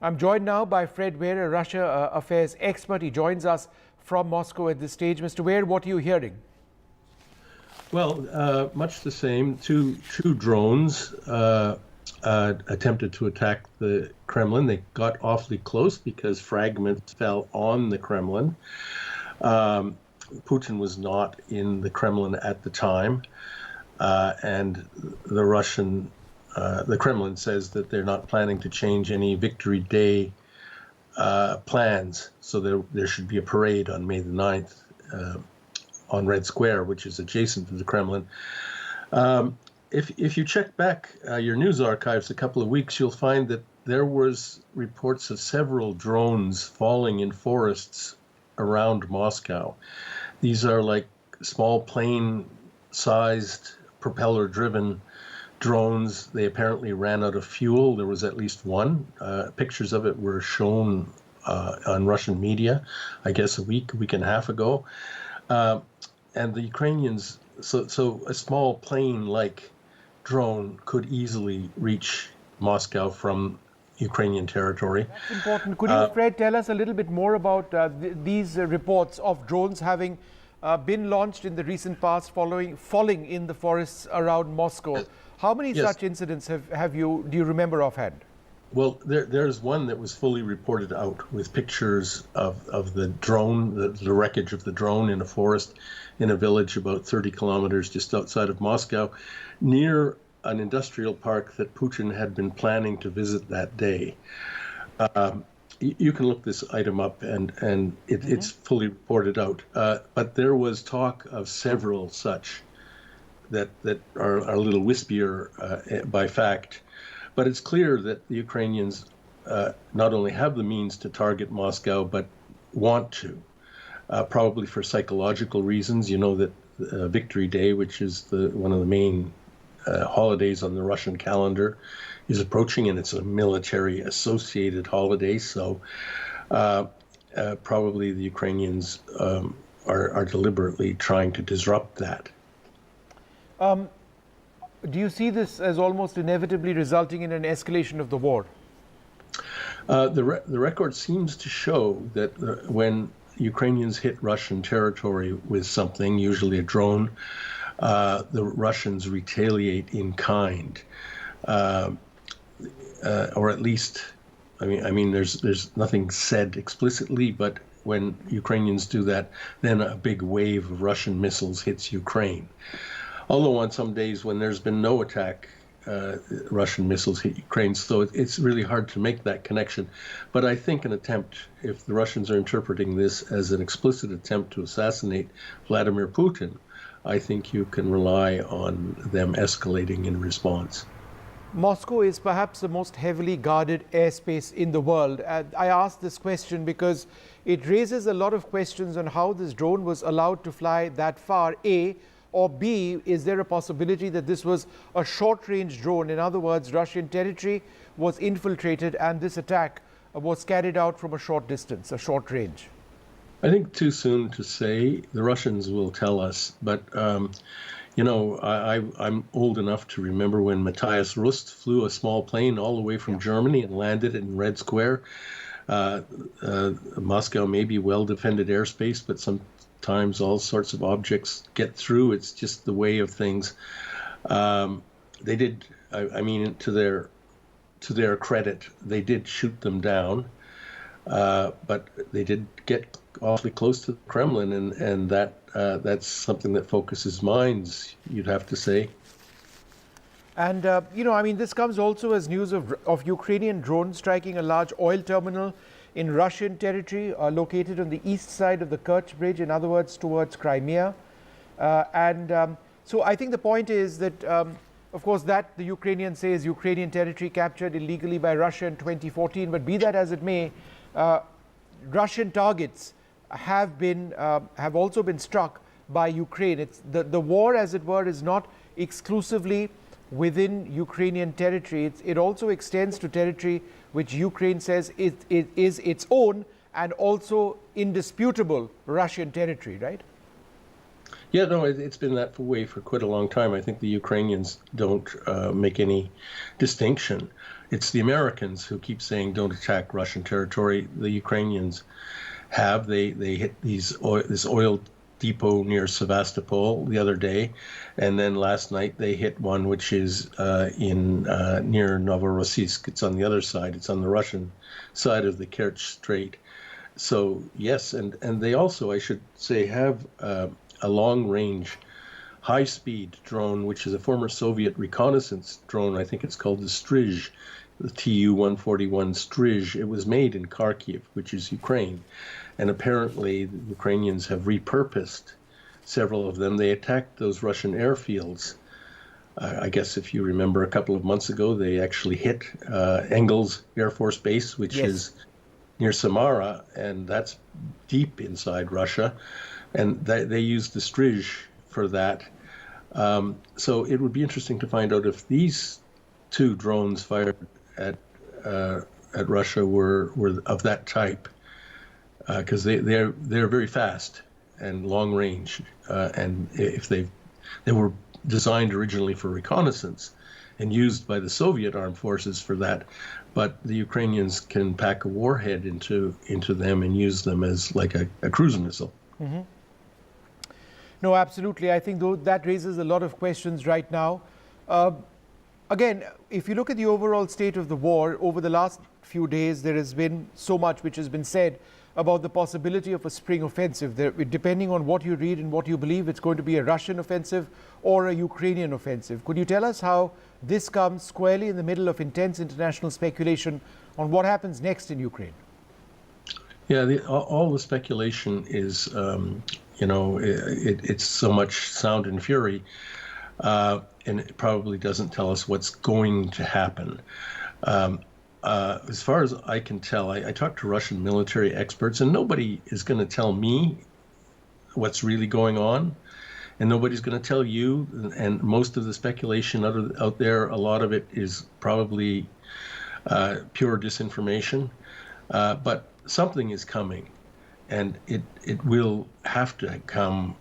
I'm joined now by Fred Weir, a Russia affairs expert. He joins us from Moscow at this stage. Mr. Weir, what are you hearing? Well, much the same. Two drones attempted to attack the Kremlin. They got awfully close because fragments fell on the Kremlin. Putin was not in the Kremlin at the time, and the Kremlin says that they're not planning to change any Victory Day plans. So there should be a parade on May the 9th on Red Square, which is adjacent to the Kremlin. If you check back your news archives a couple of weeks, you'll find that there was reports of several drones falling in forests around Moscow. These are like small plane-sized, propeller-driven drones. They apparently ran out of fuel. There was at least one. Pictures of it were shown on Russian media, I guess a week and a half ago. And the Ukrainians, so a small plane-like drone could easily reach Moscow from Ukrainian territory. That's important. Could you, Fred, tell us a little bit more about these reports of drones having been launched in the recent past falling in the forests around Moscow? How many such incidents do you remember offhand? Well, there's one that was fully reported out with pictures of the drone, the wreckage of the drone in a forest in a village about 30 kilometers just outside of Moscow, near an industrial park that Putin had been planning to visit that day. You can look this item up, and it's fully reported out. But there was talk of several such that are a little wispier by fact. But it's clear that the Ukrainians not only have the means to target Moscow, but want to, probably for psychological reasons. You know that Victory Day, which is one of the main holidays on the Russian calendar, is approaching, and it's a military-associated holiday. So probably the Ukrainians are deliberately trying to disrupt that. Do you see this as almost inevitably resulting in an escalation of the war? The record seems to show that when Ukrainians hit Russian territory with something, usually a drone, the Russians retaliate in kind, or at least, I mean, there's nothing said explicitly, but when Ukrainians do that, then a big wave of Russian missiles hits Ukraine. Although on some days when there's been no attack, Russian missiles hit Ukraine. So it's really hard to make that connection. But I think an attempt, if the Russians are interpreting this as an explicit attempt to assassinate Vladimir Putin, I think you can rely on them escalating in response. Moscow is perhaps the most heavily guarded airspace in the world. I ask this question because it raises a lot of questions on how this drone was allowed to fly that far, A, or B, is there a possibility that this was a short-range drone? In other words, Russian territory was infiltrated and this attack was carried out from a short distance, a short range. I think too soon to say. The Russians will tell us. But, you know, I'm old enough to remember when Matthias Rust flew a small plane all the way from Germany and landed in Red Square. Moscow may be well-defended airspace, but sometimes all sorts of objects get through. It's just the way of things. They did, I mean, to their credit, they did shoot them down, but they did get awfully close to the Kremlin, and that's something that focuses minds, you'd have to say. And, you know, I mean, this comes also as news of Ukrainian drones striking a large oil terminal in Russian territory, located on the east side of the Kerch Bridge, in other words, towards Crimea. So I think the point is that, of course, that the Ukrainians say is Ukrainian territory captured illegally by Russia in 2014. But be that as it may, Russian targets have also been struck by Ukraine. It's the war, as it were, is not exclusively within Ukrainian territory. It also extends to territory which Ukraine says it is its own and also indisputable Russian territory, right? Yeah, no, it's been that way for quite a long time. I think the Ukrainians don't make any distinction. It's the Americans who keep saying don't attack Russian territory. The Ukrainians have. They hit this oil depot near Sevastopol the other day, and then last night they hit one which is near Novorossiysk. It's on the other side. It's on the Russian side of the Kerch Strait. So yes, and they also, I should say, have a long-range, high-speed drone, which is a former Soviet reconnaissance drone. I think it's called the Strij, the Tu-141 Strij. It was made in Kyiv, which is Ukraine. And apparently the Ukrainians have repurposed several of them. They attacked those Russian airfields. I guess if you remember a couple of months ago, they actually hit Engels Air Force Base, which is near Samara, and that's deep inside Russia. And they used the Strij for that. So it would be interesting to find out if these two drones fired at Russia were of that type, because they're very fast and long range, and if they were designed originally for reconnaissance and used by the Soviet armed forces for that, but the Ukrainians can pack a warhead into them and use them as like a cruise missile. Mm-hmm. No, absolutely. I think that raises a lot of questions right now. Again, if you look at the overall state of the war, over the last few days, there has been so much which has been said about the possibility of a spring offensive. Depending on what you read and what you believe, it's going to be a Russian offensive or a Ukrainian offensive. Could you tell us how this comes squarely in the middle of intense international speculation on what happens next in Ukraine? Yeah, all the speculation is, it's so much sound and fury, and it probably doesn't tell us what's going to happen. As far as I can tell, I talked to Russian military experts, and nobody is going to tell me what's really going on, and nobody's going to tell you. And most of the speculation out there, a lot of it is probably pure disinformation. But something is coming, and it will have to come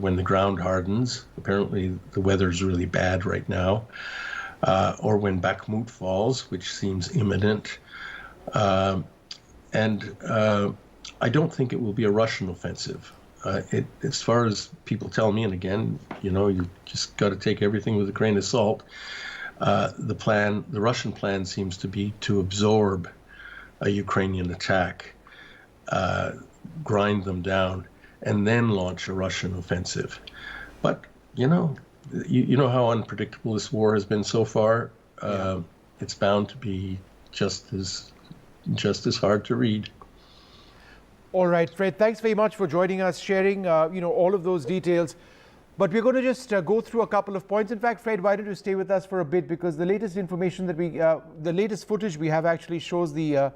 when the ground hardens. Apparently, the weather's really bad right now. Or when Bakhmut falls, which seems imminent. And I don't think it will be a Russian offensive. As far as people tell me, and again, you just got to take everything with a grain of salt. The Russian plan seems to be to absorb a Ukrainian attack, grind them down, and then launch a Russian offensive. But, you know how unpredictable this war has been so far. It's bound to be just as hard to read. All right, Fred, thanks very much for joining us, sharing all of those details. But we're going to just go through a couple of points. In fact, Fred, why don't you stay with us for a bit, because the latest information that the latest footage we have actually shows the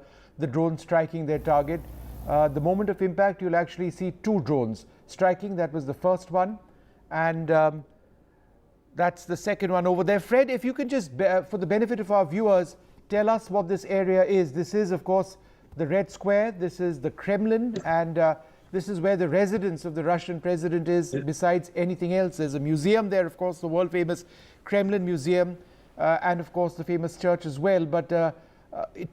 drone striking their target. The moment of impact, you'll actually see two drones striking. That was the first one, and that's the second one over there. Fred, if you can just, for the benefit of our viewers, tell us what this area is. This is, of course, the Red Square. This is the Kremlin, and this is where the residence of the Russian president is. Besides anything else, there's a museum there, of course, the world-famous Kremlin Museum, and, of course, the famous church as well. But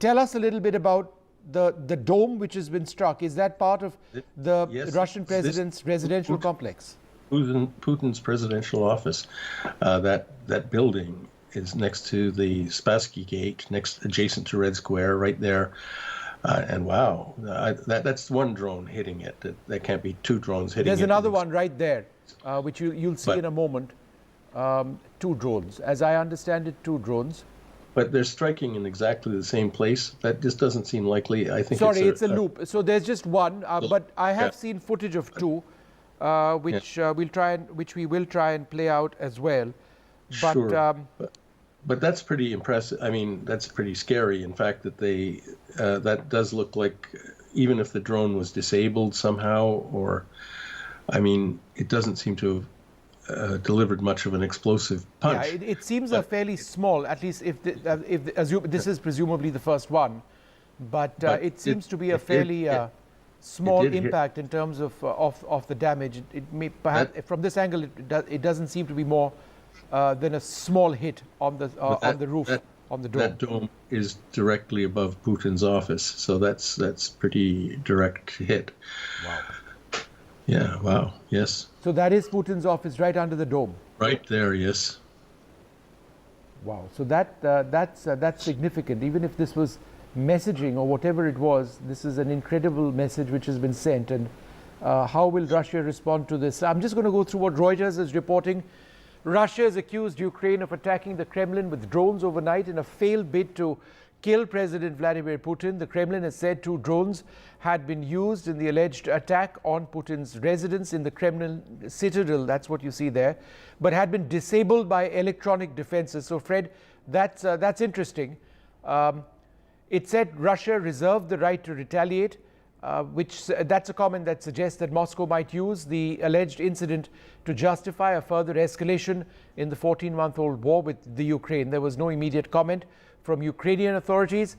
tell us a little bit about the dome which has been struck. Is that part of the Russian president's residential complex? Putin's presidential office. That building is next to the Spassky Gate, adjacent to Red Square, right there. And wow, that's one drone hitting it. That can't be two drones hitting it. There's another one right there, which you'll see in a moment. Two drones, as I understand it, two drones. But they're striking in exactly the same place. That just doesn't seem likely. I think it's a loop. So there's just one, but I have seen footage of two. Which we will try and play out as well. But, sure. But that's pretty impressive. I mean, that's pretty scary. In fact, that does look like, even if the drone was disabled somehow, or, I mean, it doesn't seem to have delivered much of an explosive punch. Yeah, it seems a fairly small, at least if this is presumably the first one, but it seems to be a fairly small did hit. impact in terms of the damage. It may perhaps from this angle it doesn't seem to be more than a small hit on the roof on the dome. That dome is directly above Putin's office, so that's pretty direct hit. Wow. Yeah. Wow. Yes. So that is Putin's office right under the dome. Right there. Yes. Wow. So that's significant. Even if this was messaging or whatever it was, this is an incredible message which has been sent. And how will Russia respond to this? I'm just going to go through what Reuters is reporting. Russia has accused Ukraine of attacking the Kremlin with drones overnight in a failed bid to kill President Vladimir Putin. The Kremlin has said 2 drones had been used in the alleged attack on Putin's residence in the Kremlin citadel. That's what you see there, but had been disabled by electronic defenses. So, Fred, that's interesting. It said Russia reserved the right to retaliate, that's a comment that suggests that Moscow might use the alleged incident to justify a further escalation in the 14-month-old war with the Ukraine. There was no immediate comment from Ukrainian authorities.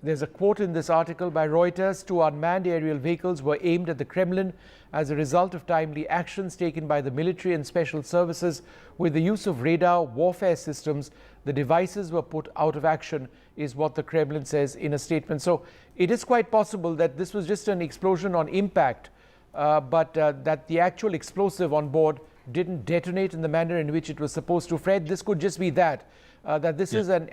There's a quote in this article by Reuters: 2 unmanned aerial vehicles were aimed at the Kremlin as a result of timely actions taken by the military and special services. With the use of radar warfare systems, the devices were put out of action, is what the Kremlin says in a statement. So it is quite possible that this was just an explosion on impact, but that the actual explosive on board didn't detonate in the manner in which it was supposed to. Fred, this could just be that this is an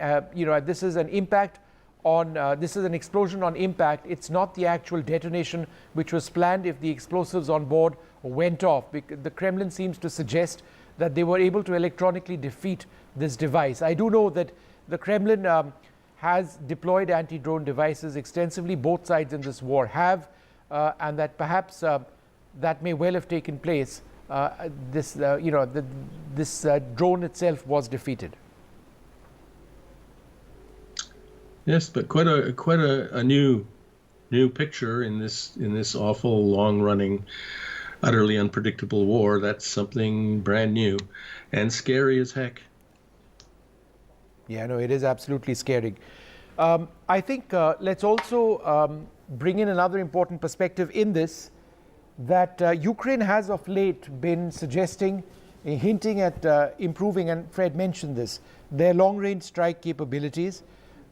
this is an impact on this is an explosion on impact. It's not the actual detonation which was planned if the explosives on board went off. The Kremlin seems to suggest that they were able to electronically defeat this device. I do know that the Kremlin has deployed anti-drone devices extensively. Both sides in this war have, and that perhaps that may well have taken place. This drone itself was defeated. Yes, but quite a new picture in this awful, long-running, utterly unpredictable war. That's something brand new and scary as heck. Yeah, no, it is absolutely scary. I think let's also bring in another important perspective in this, that Ukraine has of late been suggesting, hinting at improving, and Fred mentioned this, their long-range strike capabilities.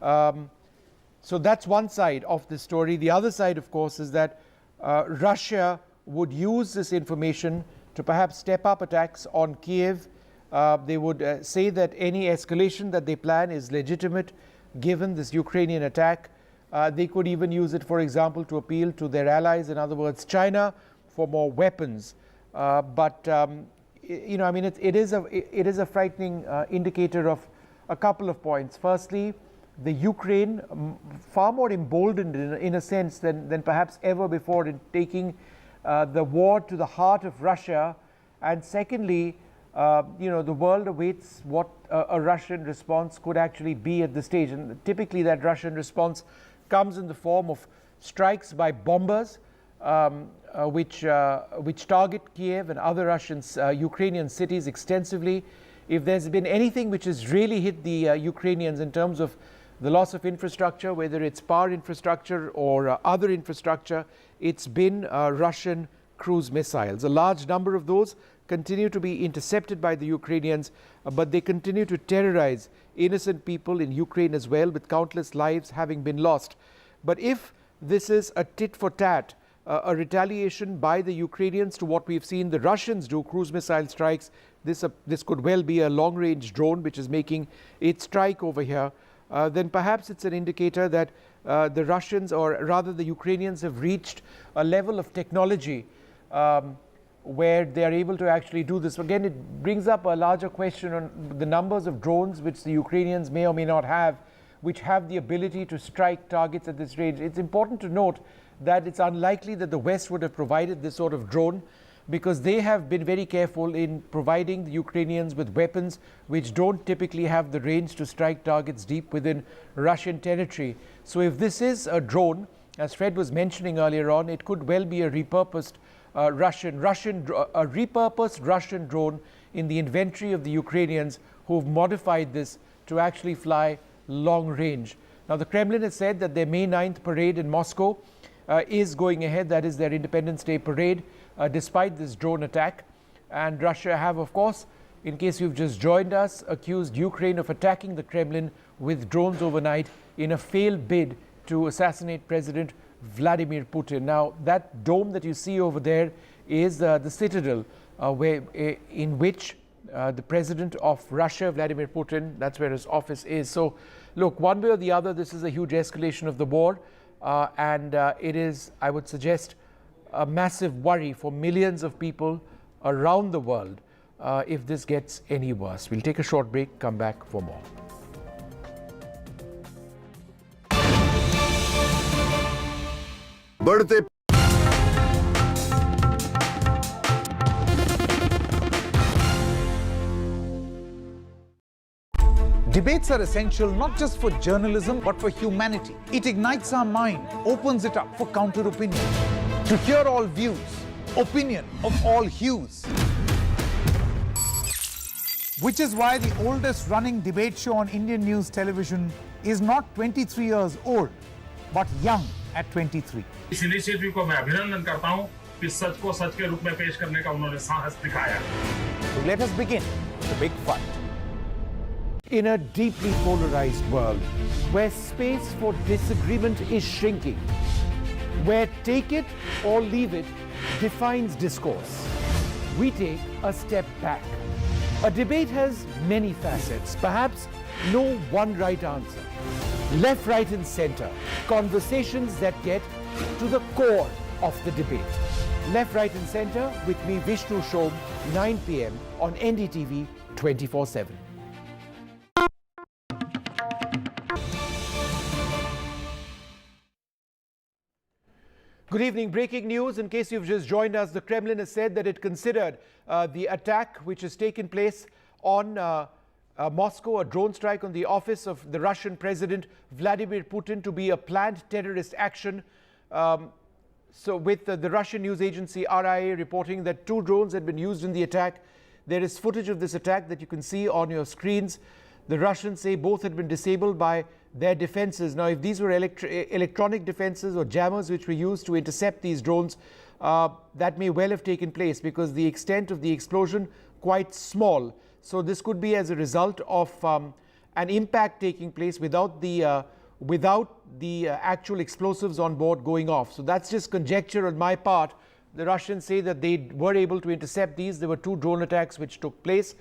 So that's one side of the story. The other side, of course, is that Russia would use this information to perhaps step up attacks on Kyiv. They would say that any escalation that they plan is legitimate given this Ukrainian attack. They could even use it, for example, to appeal to their allies, in other words, China, for more weapons. But it is a frightening indicator of a couple of points. Firstly, the Ukraine far more emboldened in a sense than perhaps ever before in taking the war to the heart of Russia. And secondly, the world awaits what a Russian response could actually be at this stage. And typically that Russian response comes in the form of strikes by bombers, which target Kyiv and other Ukrainian cities extensively. If there's been anything which has really hit the Ukrainians in terms of the loss of infrastructure, whether it's power infrastructure or other infrastructure, it's been Russian cruise missiles. A large number of those continue to be intercepted by the Ukrainians, but they continue to terrorize innocent people in Ukraine as well, with countless lives having been lost. But if this is a tit for tat, a retaliation by the Ukrainians to what we've seen the Russians do, cruise missile strikes, this could well be a long-range drone which is making its strike over here, then perhaps it's an indicator that the Russians, or rather the Ukrainians, have reached a level of technology where they are able to actually do this. Again, it brings up a larger question on the numbers of drones which the Ukrainians may or may not have, which have the ability to strike targets at this range. It's important to note that it's unlikely that the West would have provided this sort of drone, because they have been very careful in providing the Ukrainians with weapons which don't typically have the range to strike targets deep within Russian territory. So if this is a drone, as Fred was mentioning earlier on, it could well be a repurposed Russian drone in the inventory of the Ukrainians, who've modified this to actually fly long range. Now, the Kremlin has said that their May 9th parade in Moscow is going ahead. That is their Independence Day parade, despite this drone attack. And Russia have, of course, in case you've just joined us, accused Ukraine of attacking the Kremlin with drones overnight in a failed bid to assassinate President Vladimir Putin. Now, that dome that you see over there is the citadel in which the president of Russia, Vladimir Putin, that's where his office is. So, look, one way or the other, this is a huge escalation of the war. And it is, I would suggest, a massive worry for millions of people around the world if this gets any worse. We'll take a short break, come back for more. बढ़ते Debates are essential not just for journalism but for humanity. It ignites our mind, opens it up for counter-opinion. To hear all views, opinion of all hues. Which is why the oldest running debate show on Indian news television is not 23 years old, but young at 23. इस initiative को मैं अभिनंदन करता हूं कि सच को सच के रूप में पेश करने का उन्होंने साहस दिखाया. So let us begin the big fight. In a deeply polarized world, where space for disagreement is shrinking, where take it or leave it defines discourse, we take a step back. A debate has many facets, perhaps no one right answer. Left, right and center, conversations that get to the core of the debate. Left, right and center with me, Vishnu Shom, 9 p.m. on NDTV 24/7. Good evening. Breaking news. In case you've just joined us, the Kremlin has said that it considered the attack which has taken place on Moscow, a drone strike on the office of the Russian President Vladimir Putin, to be a planned terrorist action. So with the Russian news agency RIA reporting that 2 drones had been used in the attack. There is footage of this attack that you can see on your screens. The Russians say both had been disabled by their defenses. Now, if these were electronic defenses or jammers which were used to intercept these drones, that may well have taken place because the extent of the explosion quite small. So this could be as a result of an impact taking place without the actual explosives on board going off. So that's just conjecture on my part. The Russians say that they were able to intercept these. There were 2 drone attacks which took place.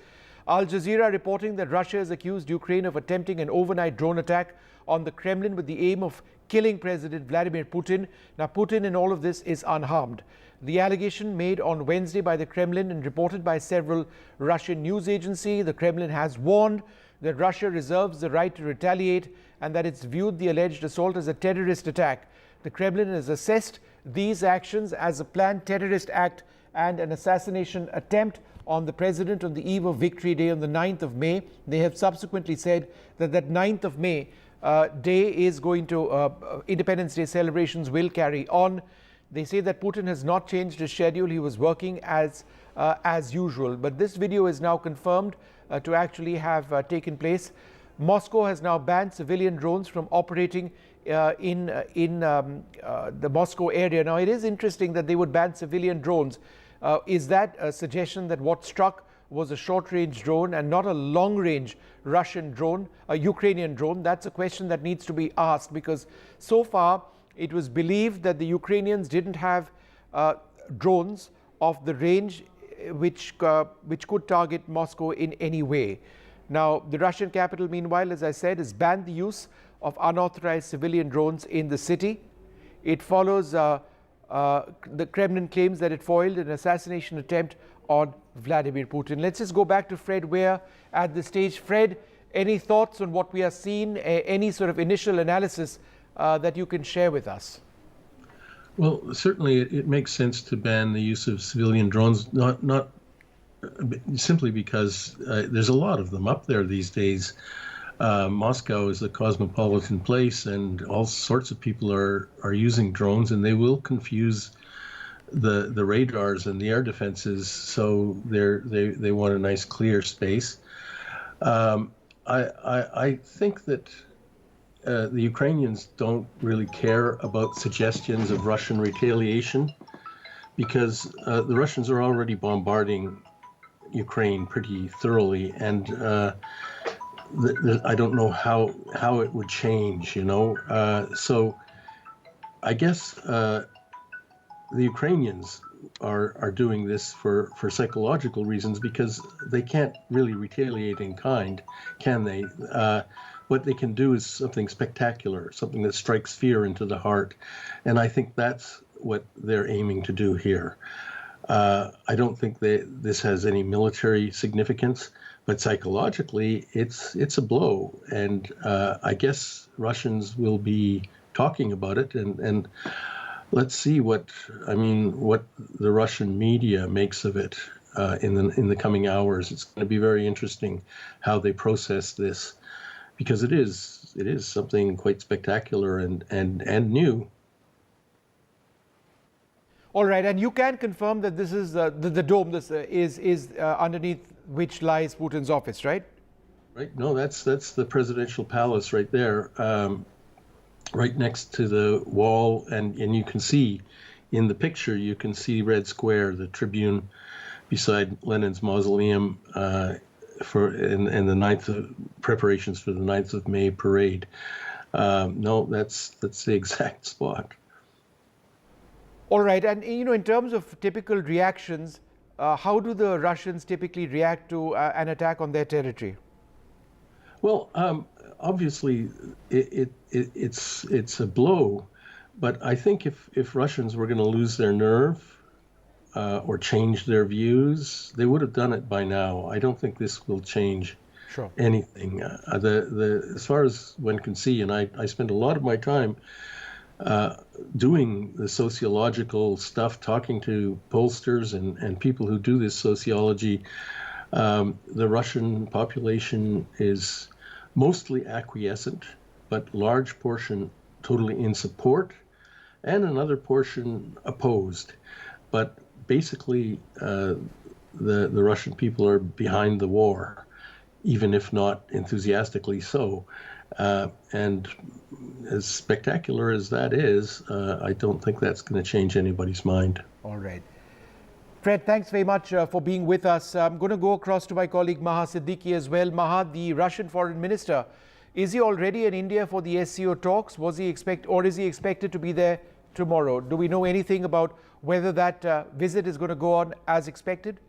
Al Jazeera reporting that Russia has accused Ukraine of attempting an overnight drone attack on the Kremlin with the aim of killing President Vladimir Putin. Now, Putin in all of this is unharmed. The allegation made on Wednesday by the Kremlin and reported by several Russian news agencies. The Kremlin has warned that Russia reserves the right to retaliate and that it's viewed the alleged assault as a terrorist attack. The Kremlin has assessed these actions as a planned terrorist act and an assassination attempt on the president on the eve of Victory Day on the 9th of May. They have subsequently said that that 9th of May day is going to, Independence Day celebrations will carry on. They say that Putin has not changed his schedule. He was working as usual. But this video is now confirmed to actually have taken place. Moscow has now banned civilian drones from operating in the Moscow area. Now, it is interesting that they would ban civilian drones. Is that a suggestion that what struck was a short-range drone and not a long-range Russian drone, a Ukrainian drone? That's a question that needs to be asked, because so far it was believed that the Ukrainians didn't have drones of the range which could target Moscow in any way. Now, the Russian capital, meanwhile, as I said, has banned the use of unauthorized civilian drones in the city. It follows the Kremlin claims that it foiled an assassination attempt on Vladimir Putin. Let's just go back to Fred Weir at the stage. Fred, any thoughts on what we are seeing, any sort of initial analysis that you can share with us? Well, certainly it makes sense to ban the use of civilian drones, not simply because there's a lot of them up there these days. Moscow is a cosmopolitan place, and all sorts of people are using drones, and they will confuse the radars and the air defenses. So they want a nice clear space. I think that the Ukrainians don't really care about suggestions of Russian retaliation because the Russians are already bombarding Ukraine pretty thoroughly, and I don't know how it would change, you know. So I guess the Ukrainians are doing this for psychological reasons because they can't really retaliate in kind, can they? What they can do is something spectacular, something that strikes fear into the heart, and I think that's what they're aiming to do here. I don't think this has any military significance, but psychologically, it's a blow, and I guess Russians will be talking about it, and let's see what the Russian media makes of it in the coming hours. It's going to be very interesting how they process this, because it is something quite spectacular and new. All right, and you can confirm that this is the dome. This is underneath which lies Putin's office, right? Right. No, that's the presidential palace right there, right next to the wall, and you can see in the picture, you can see Red Square, the Tribune, beside Lenin's mausoleum, in the preparations for the 9th of May parade. No, that's the exact spot. All right, and in terms of typical reactions, how do the Russians typically react to an attack on their territory? Well, obviously, it's a blow, but I think if Russians were going to lose their nerve or change their views, they would have done it by now. I don't think this will change anything. As far as one can see, and I spend a lot of my time doing the sociological stuff, talking to pollsters and people who do this sociology, the Russian population is mostly acquiescent, but large portion totally in support, and another portion opposed. But basically, the Russian people are behind the war, even if not enthusiastically so. And as spectacular as that is, I don't think that's going to change anybody's mind. All right. Fred, thanks very much for being with us. I'm going to go across to my colleague Maha Siddiqui as well. Maha, the Russian foreign minister, is he already in India for the SCO talks? Is he expected to be there tomorrow? Do we know anything about whether that visit is going to go on as expected?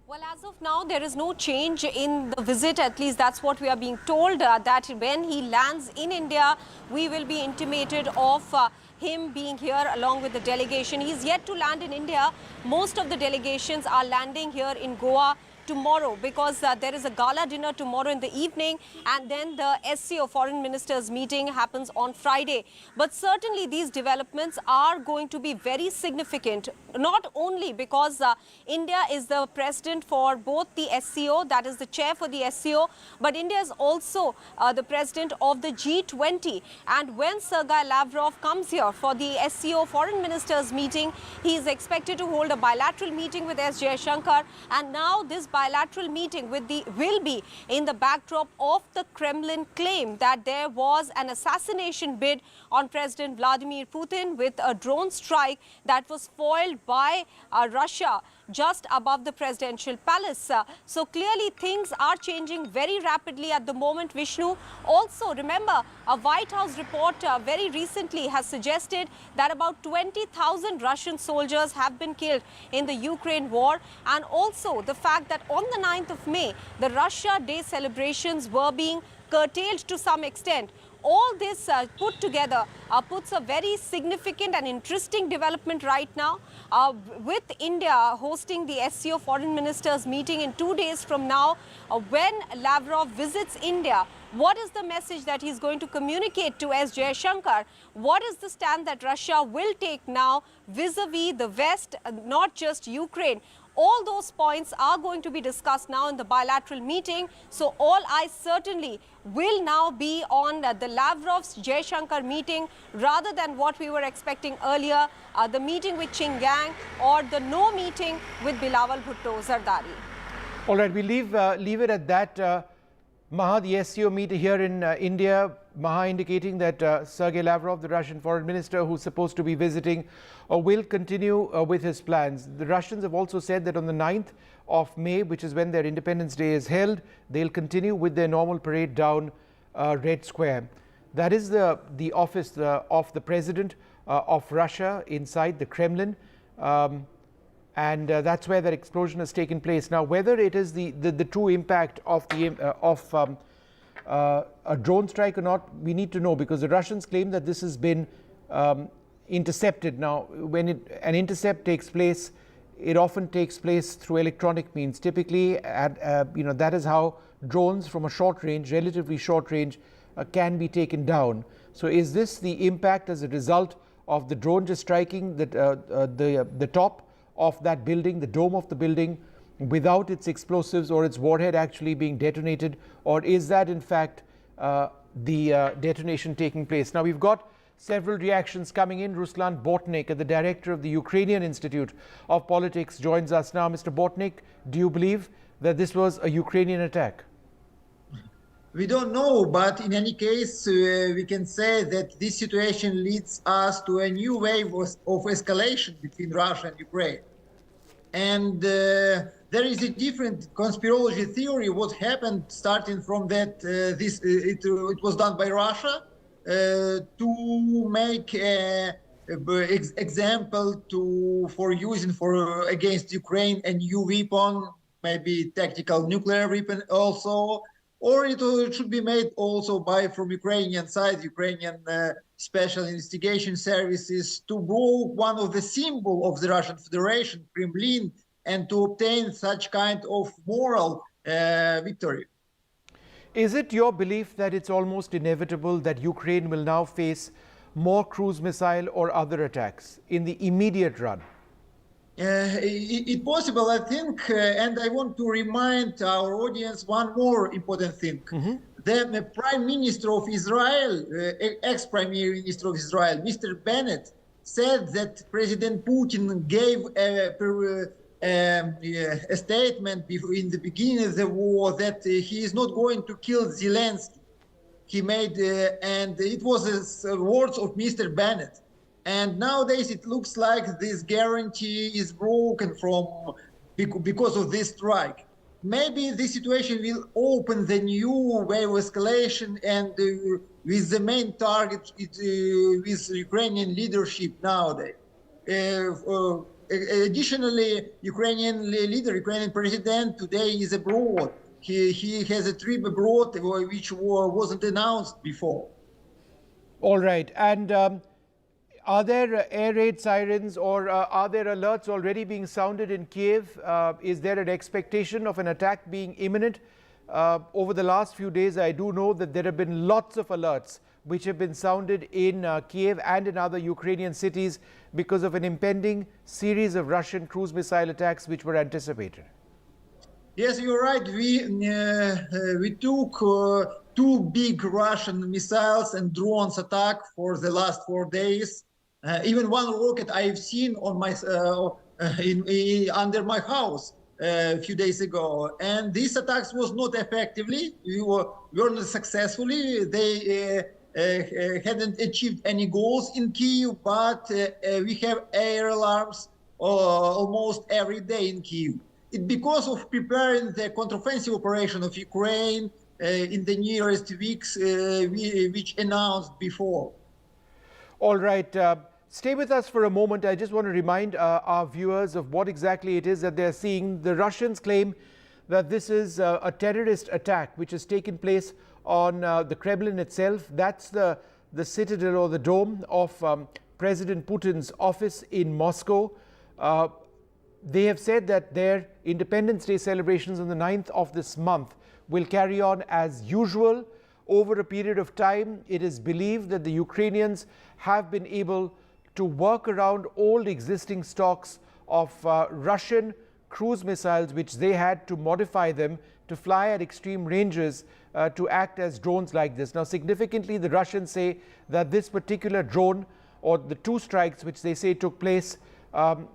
Well, as of now, there is no change in the visit. At least that's what we are being told, that when he lands in India, we will be intimated of him being here along with the delegation. He's yet to land in India. Most of the delegations are landing here in Goa tomorrow, because there is a gala dinner tomorrow in the evening, and then the SCO foreign ministers meeting happens on Friday. But certainly these developments are going to be very significant, not only because India is the president for both the SCO, that is the chair for the SCO, but India is also the president of the G20. And when Sergei Lavrov comes here for the SCO foreign ministers meeting, he is expected to hold a bilateral meeting with S. Jaishankar, and now this bilateral meeting will be in the backdrop of the Kremlin claim that there was an assassination bid on President Vladimir Putin with a drone strike that was foiled by Russia just above the presidential palace. So clearly things are changing very rapidly at the moment, Vishnu. Also, remember, a White House report very recently has suggested that about 20,000 Russian soldiers have been killed in the Ukraine war, and also the fact that on the 9th of May, the Russia Day celebrations were being curtailed to some extent. All this put together puts a very significant and interesting development right now, with India hosting the SCO foreign ministers meeting in 2 days from now. When Lavrov visits India, what is the message that he's going to communicate to S. Jaishankar? What is the stand that Russia will take now vis-a-vis the West, not just Ukraine? All those points are going to be discussed now in the bilateral meeting. So all eyes certainly will now be on the Lavrov's Jaishankar meeting, rather than what we were expecting earlier, the meeting with Chingyang or the no meeting with Bilawal Bhutto Zardari. All right, we leave it at that. Maha, the SCO meet here in India, Maha indicating that Sergei Lavrov, the Russian foreign minister who's supposed to be visiting, will continue with his plans. The Russians have also said that on the 9th of May, which is when their Independence Day is held, they'll continue with their normal parade down Red Square. That is the office of the President of Russia inside the Kremlin. And that's where that explosion has taken place. Now, whether it is the true impact of a drone strike or not, we need to know, because the Russians claim that this has been intercepted. Now, when an intercept takes place, it often takes place through electronic means. Typically, that is how drones from a short range, relatively short range, can be taken down. So, is this the impact as a result of the drone just striking the top of that building, the dome of the building, without its explosives or its warhead actually being detonated, or is that in fact the detonation taking place? Now, we've got several reactions coming in. Ruslan Botnik, the director of the Ukrainian Institute of Politics, joins us now. Mr. Botnik, do you believe that this was a Ukrainian attack? We don't know, but in any case, we can say that this situation leads us to a new wave of escalation between Russia and Ukraine. And there is a different conspiracy theory what happened, starting from that it was done by Russia to make an example for using against Ukraine a new weapon, maybe tactical nuclear weapon also. Or it should be made also from Ukrainian side, Ukrainian special investigation services, to blow one of the symbol of the Russian Federation, Kremlin, and to obtain such kind of moral victory. Is it your belief that it's almost inevitable that Ukraine will now face more cruise missile or other attacks in the immediate run? It's possible, I think, and I want to remind our audience one more important thing. Mm-hmm. The Prime Minister of Israel, ex-Prime Minister of Israel, Mr. Bennett, said that President Putin gave a statement in the beginning of the war that he is not going to kill Zelensky. He made, and it was the words of Mr. Bennett. And nowadays it looks like this guarantee is broken because of this strike. Maybe this situation will open the new wave of escalation, and with the main target with Ukrainian leadership nowadays. Additionally, Ukrainian leader, Ukrainian president today is abroad. He has a trip abroad which wasn't announced before. All right. And are there air raid sirens, or are there alerts already being sounded in Kyiv? Is there an expectation of an attack being imminent? Over the last few days, I do know that there have been lots of alerts which have been sounded in Kyiv and in other Ukrainian cities because of an impending series of Russian cruise missile attacks which were anticipated. Yes, you're right. We took two big Russian missiles and drones attack for the last 4 days. Even one rocket I've seen on my under my house a few days ago, and these attacks was not effectively. We were not successfully. They hadn't achieved any goals in Kyiv, but we have air alarms almost every day in Kyiv. It's because of preparing the counteroffensive operation of Ukraine in the nearest weeks, which announced before. All right. Stay with us for a moment. I just want to remind our viewers of what exactly it is that they're seeing. The Russians claim that this is a terrorist attack which has taken place on the Kremlin itself. That's the citadel or the dome of President Putin's office in Moscow. They have said that their Independence Day celebrations on the 9th of this month will carry on as usual. Over a period of time, it is believed that the Ukrainians have been able to work around old existing stocks of Russian cruise missiles, which they had to modify them to fly at extreme ranges to act as drones like this. Now, significantly, the Russians say that this particular drone, or the two strikes which they say took place,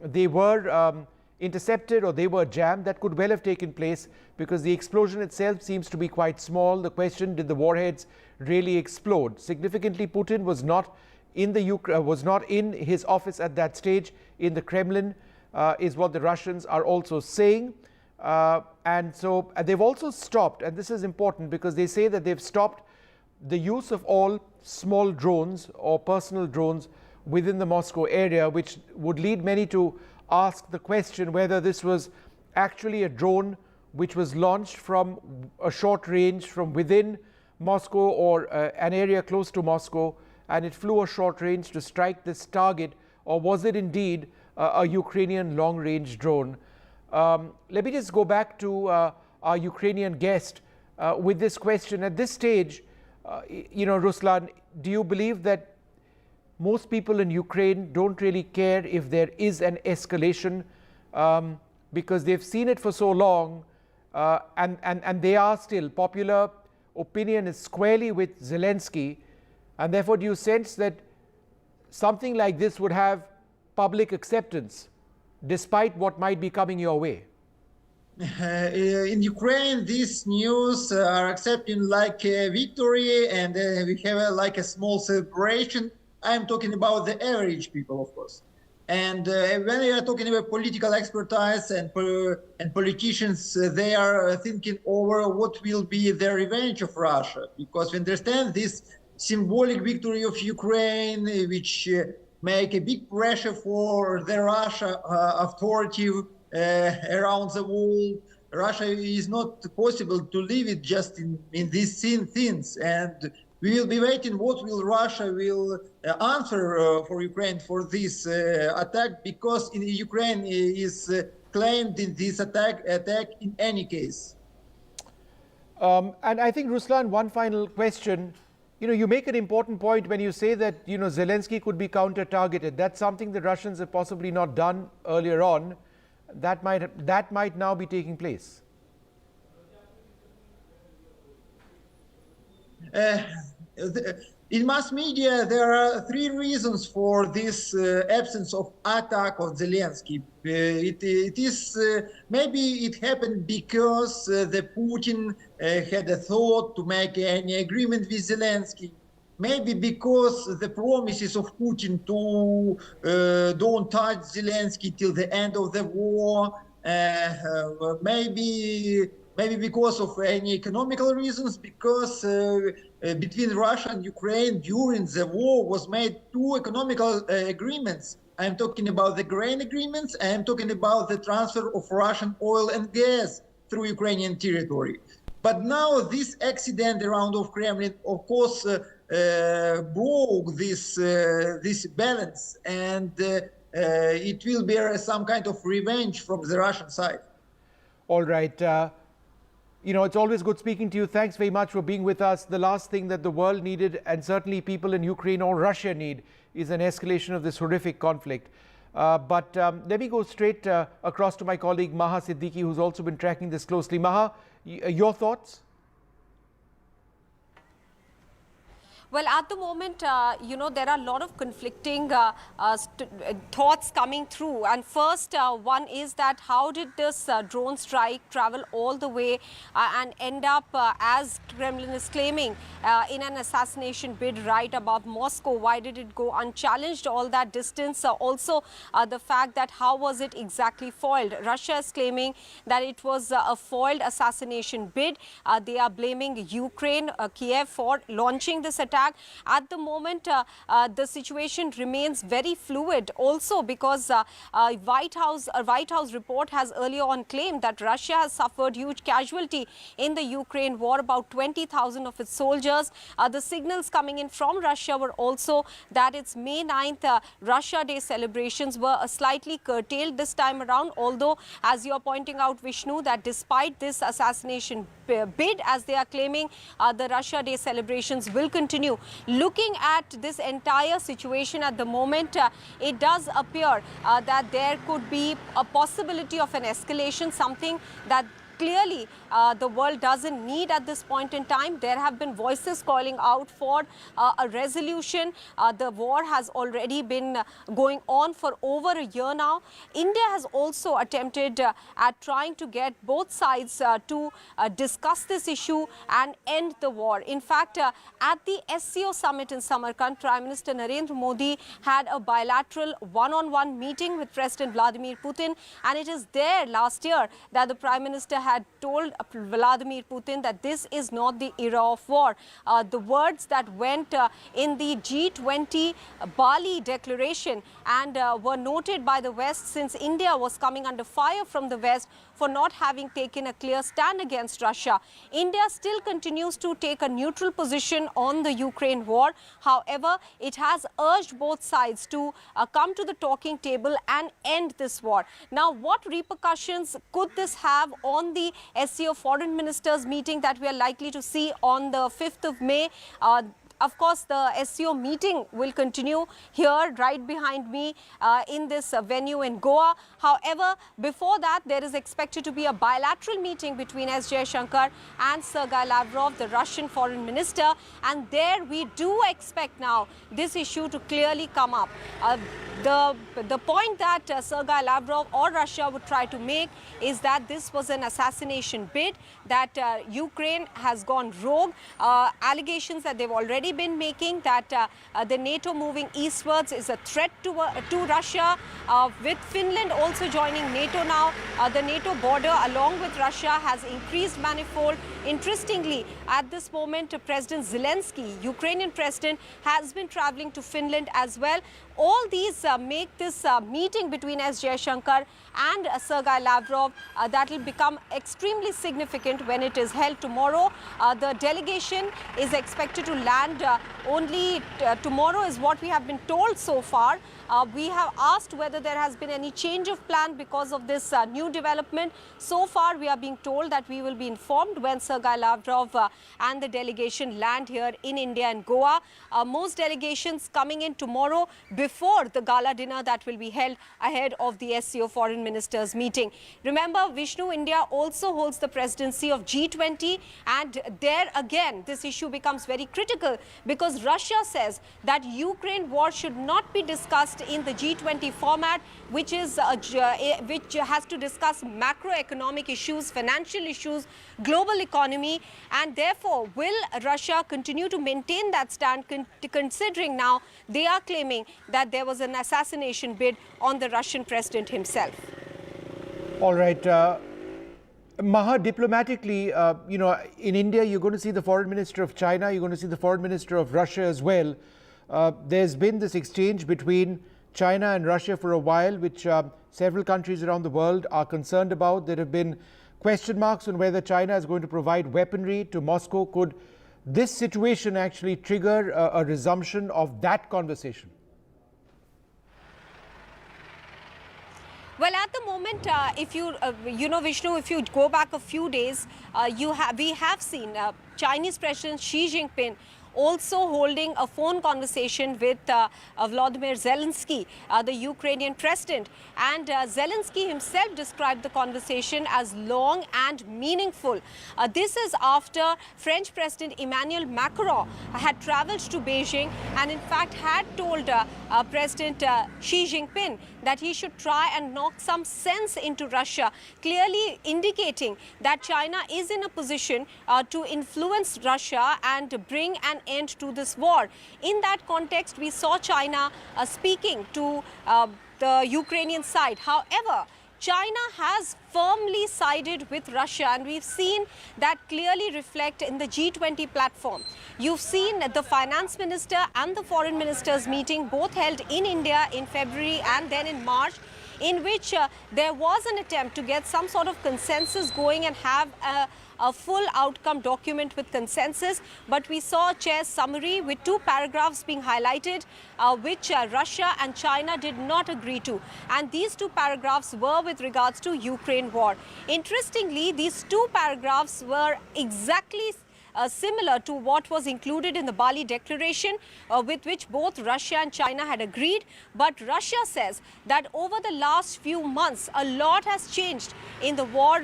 they were intercepted or they were jammed, that could well have taken place because the explosion itself seems to be quite small. The question, did the warheads really explode? Significantly, Putin was not in his office at that stage in the Kremlin, is what the Russians are also saying. And so they've also stopped, and this is important because they say that they've stopped the use of all small drones or personal drones within the Moscow area, which would lead many to ask the question whether this was actually a drone which was launched from a short range from within Moscow or an area close to Moscow, and it flew a short range to strike this target, or was it indeed a Ukrainian long-range drone? Let me just go back to our Ukrainian guest with this question. At this stage, Ruslan, do you believe that most people in Ukraine don't really care if there is an escalation because they've seen it for so long, and they are still, popular opinion is squarely with Zelensky, and therefore do you sense that something like this would have public acceptance despite what might be coming your way? In Ukraine, these news are accepting like a victory, and we have like a small celebration. I'm talking about the average people, of course. And when we are talking about political expertise and politicians, they are thinking over what will be the revenge of Russia, because we understand this symbolic victory of Ukraine, which make a big pressure for the Russia authority around the world. Russia is not possible to leave it just in these things, and we will be waiting what will Russia will answer for Ukraine for this attack, because in Ukraine is claimed in this attack in any case. And I think, Ruslan, one final question. You make an important point when you say that, Zelensky could be counter-targeted. That's something the Russians have possibly not done earlier on. That might now be taking place. In mass media, there are three reasons for this absence of attack on Zelensky. It is maybe it happened because the Putin had a thought to make any agreement with Zelensky. Maybe because the promises of Putin to don't touch Zelensky till the end of the war. Maybe because of any economical reasons, because between Russia and Ukraine during the war was made two economical agreements. I'm talking about the grain agreements, and I'm talking about the transfer of Russian oil and gas through Ukrainian territory. But now this accident around of Kremlin, of course, broke this balance, and it will be some kind of revenge from the Russian side. All right. It's always good speaking to you. Thanks very much for being with us. The last thing that the world needed, and certainly people in Ukraine or Russia need, is an escalation of this horrific conflict. But let me go straight across to my colleague Maha Siddiqui, who's also been tracking this closely. Maha, your thoughts? Well, at the moment, there are a lot of conflicting thoughts coming through. And first one is that how did this drone strike travel all the way and end up, as Kremlin is claiming, in an assassination bid right above Moscow? Why did it go unchallenged all that distance? Also, the fact that how was it exactly foiled? Russia is claiming that it was a foiled assassination bid. They are blaming Ukraine, Kyiv, for launching this attack. At the moment, the situation remains very fluid also because a White House report has earlier on claimed that Russia has suffered huge casualty in the Ukraine war, about 20,000 of its soldiers. The signals coming in from Russia were also that its May 9th Russia Day celebrations were slightly curtailed this time around, although, as you are pointing out, Vishnu, that despite this assassination bid, as they are claiming, the Russia Day celebrations will continue. Looking at this entire situation at the moment, it does appear that there could be a possibility of an escalation, something that clearly the world doesn't need at this point in time. There have been voices calling out for a resolution. The war has already been going on for over a year now. India has also attempted at trying to get both sides to discuss this issue and end the war. In fact, at the SCO summit in Samarkand, Prime Minister Narendra Modi had a bilateral one-on-one meeting with President Vladimir Putin, and it is there last year that the Prime Minister had told Vladimir Putin that this is not the era of war. The words that went in the G20 Bali declaration and were noted by the West, since India was coming under fire from the West for not having taken a clear stand against Russia. India still continues to take a neutral position on the Ukraine war. However, it has urged both sides to come to the talking table and end this war. Now, what repercussions could this have on the SCO foreign ministers meeting that we are likely to see on the 5th of May? Of course, the SCO meeting will continue here right behind me in this venue in Goa. However, before that, there is expected to be a bilateral meeting between S. Jaishankar and Sergei Lavrov, the Russian foreign minister. And there we do expect now this issue to clearly come up. The point that Sergei Lavrov or Russia would try to make is that this was an assassination bid, that Ukraine has gone rogue. Allegations that they've already been making that the NATO moving eastwards is a threat to Russia, with Finland also joining NATO now. The NATO border along with Russia has increased manifold. Interestingly, at this moment, President Zelensky, Ukrainian president, has been traveling to Finland as well. All these make this meeting between S. Jaishankar and Sergei Lavrov that will become extremely significant when it is held tomorrow. The delegation is expected to land only tomorrow, is what we have been told so far. We have asked whether there has been any change of plan because of this new development. So far, we are being told that we will be informed when Sergei Lavrov and the delegation land here in India and Goa. Most delegations coming in tomorrow before the gala dinner that will be held ahead of the SCO foreign ministers meeting. Remember, Vishnu, India also holds the presidency of G20, and there again this issue becomes very critical because Russia says that Ukraine war should not be discussed in the G20 format, which has to discuss macroeconomic issues, financial issues, global economy, and therefore will Russia continue to maintain that stand, considering now they are claiming that there was an assassination bid on the Russian president himself. All right. Maha, diplomatically, in India, you're going to see the foreign minister of China, you're going to see the foreign minister of Russia as well. There's been this exchange between China and Russia for a while, which several countries around the world are concerned about. There have been question marks on whether China is going to provide weaponry to Moscow. Could this situation actually trigger a resumption of that conversation? Well, at the moment, if you, Vishnu, if you go back a few days, we have seen Chinese President Xi Jinping also holding a phone conversation with Volodymyr Zelensky, the Ukrainian president. And Zelensky himself described the conversation as long and meaningful. This is after French President Emmanuel Macron had traveled to Beijing and in fact had told President Xi Jinping that he should try and knock some sense into Russia, clearly indicating that China is in a position to influence Russia and bring an end to this war. In that context, we saw China speaking to the Ukrainian side. However, China has firmly sided with Russia, and we've seen that clearly reflect in the G20 platform. You've seen the finance minister and the foreign ministers meeting, both held in India in February and then in March, in which there was an attempt to get some sort of consensus going and have a full outcome document with consensus. But we saw a chair's summary with 2 paragraphs being highlighted, which Russia and China did not agree to. And these 2 paragraphs were with regards to Ukraine war. Interestingly, these 2 paragraphs were exactly similar to what was included in the Bali Declaration, with which both Russia and China had agreed. But Russia says that over the last few months, a lot has changed in the war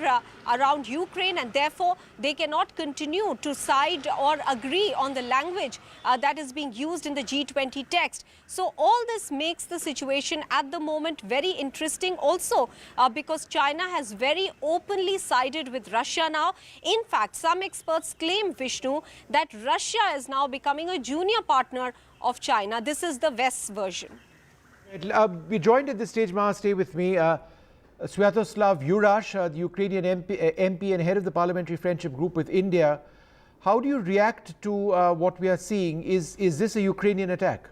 around Ukraine, and therefore they cannot continue to side or agree on the language that is being used in the G20 text. So all this makes the situation at the moment very interesting also because China has very openly sided with Russia now. In fact, some experts claim, Vishnu, that Russia is now becoming a junior partner of China. This is the West's version. We joined at this stage, Maha, stay with me, Svyatoslav Yurash, the Ukrainian MP and head of the Parliamentary Friendship Group with India. How do you react to what we are seeing? Is this a Ukrainian attack?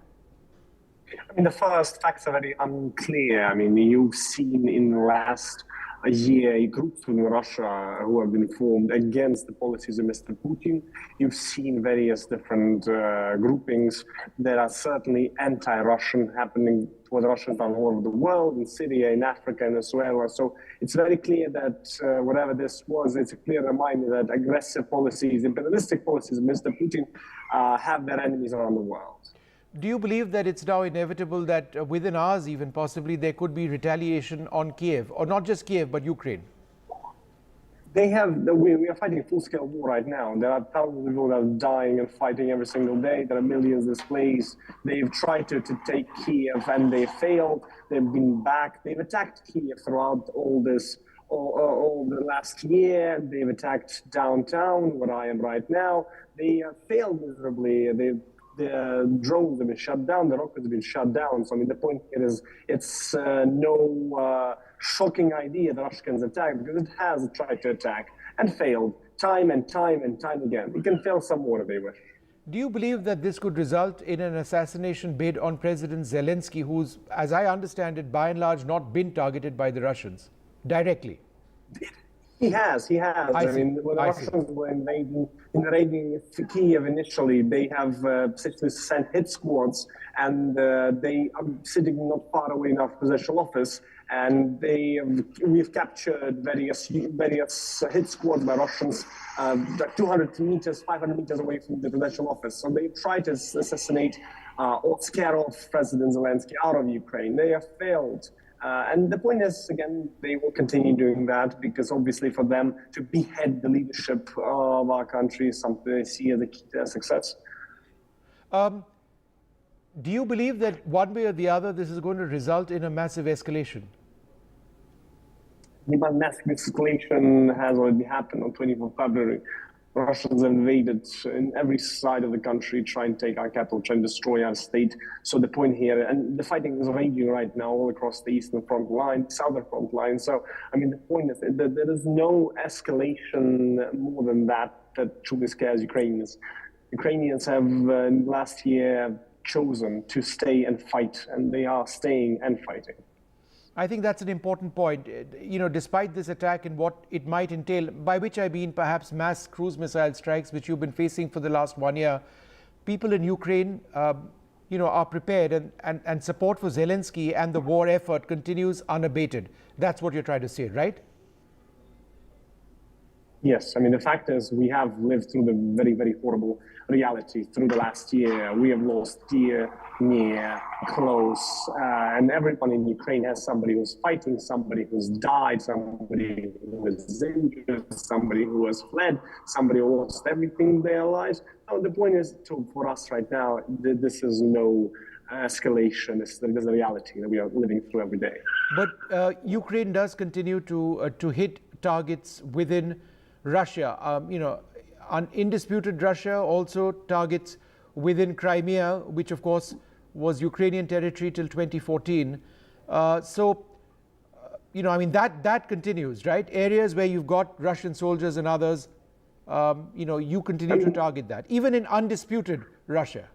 I mean, the first facts are very unclear. I mean, you've seen in the last year groups in Russia who have been formed against the policies of Mr. Putin. You've seen various different groupings that are certainly anti-Russian happening with Russians all over the world, in Syria, in Africa, in Venezuela. So it's very clear that whatever this was, it's a clear reminder that aggressive policies, imperialistic policies of Mr. Putin have their enemies around the world. Do you believe that it's now inevitable that within hours even possibly there could be retaliation on Kyiv, or not just Kyiv, but Ukraine? We are fighting a full-scale war right now. There are thousands of people that are dying and fighting every single day. There are millions displaced. They've tried to take Kyiv and they failed. They've been back. They've attacked Kyiv throughout all the last year. They've attacked downtown, where I am right now. They failed miserably. The drones have been shut down, the rockets have been shut down. So, I mean, the point here is it's no shocking idea that Russia can attack, because it has tried to attack and failed time and time and time again. It can fail some more if they wish. Do you believe that this could result in an assassination bid on President Zelensky, who's, as I understand it, by and large not been targeted by the Russians directly? He has. I mean, when the Russians were invading Kyiv initially, they have essentially sent hit squads, and they are sitting not far away in our presidential office, and we've captured various hit squads by Russians 200 meters, 500 meters away from the presidential office. So they tried to assassinate or scare off President Zelensky out of Ukraine. They have failed. And the point is, again, they will continue doing that, because obviously for them to behead the leadership of our country is something they see as a key to their success. Do you believe that one way or the other this is going to result in a massive escalation? The massive escalation has already happened on 24th February. Russians invaded in every side of the country, trying to take our capital, trying to destroy our state. So the point here, and the fighting is raging right now all across the eastern front line, southern front line. So, I mean, the point is that there is no escalation more than that truly scares Ukrainians. Ukrainians have last year chosen to stay and fight, and they are staying and fighting. I think that's an important point. You know, despite this attack and what it might entail, by which I mean perhaps mass cruise missile strikes, which you've been facing for the last 1 year, people in Ukraine, are prepared, and support for Zelensky and the war effort continues unabated. That's what you're trying to say, right? Yes, I mean, the fact is we have lived through the very, very horrible reality through the last year. We have lost dear, near, close, and everyone in Ukraine has somebody who's fighting, somebody who's died, somebody who is injured, somebody who has fled, somebody who lost everything in their lives. So the point is, for us right now, this is no escalation. This is the reality that we are living through every day. But Ukraine does continue to hit targets within Russia. Undisputed Russia also targets within Crimea, which of course was Ukrainian territory till 2014. That continues, right? Areas where you've got Russian soldiers and others, you continue to target that, even in undisputed Russia.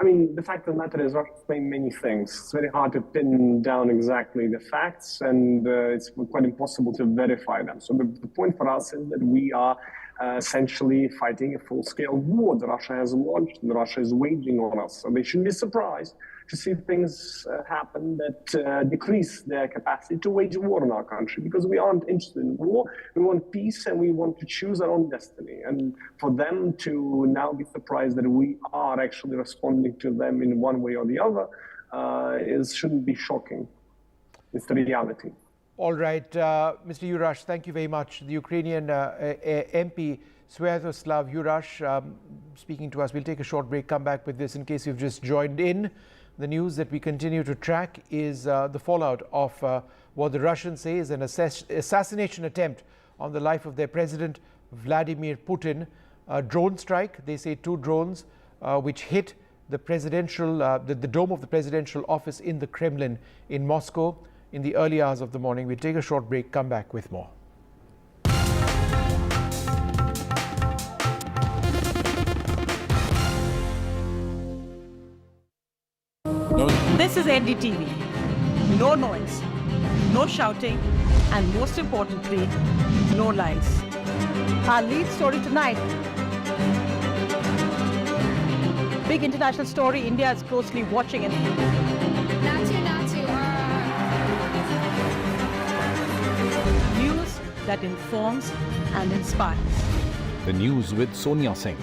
I mean, the fact of the matter is Russia's playing many things. It's very hard to pin down exactly the facts, and it's quite impossible to verify them. So the point for us is that we are essentially fighting a full-scale war that Russia has launched and Russia is waging on us. So they shouldn't be surprised to see things happen that decrease their capacity to wage war in our country, because we aren't interested in war. We want peace and we want to choose our own destiny. And for them to now be surprised that we are actually responding to them in one way or the other shouldn't be shocking. It's the reality. All right, Mr. Yurash, thank you very much. The Ukrainian MP, Sviatoslav Yurash, speaking to us. We'll take a short break, come back with this in case you've just joined in. The news that we continue to track is the fallout of what the Russians say is an assassination attempt on the life of their president, Vladimir Putin. A drone strike, they say 2 drones, which hit the presidential, the dome of the presidential office in the Kremlin in Moscow in the early hours of the morning. We'll take a short break, come back with more. This is NDTV. No noise, no shouting, and most importantly, no lies. Our lead story tonight. Big international story India is closely watching. News that informs and inspires. The news with Sonia Singh,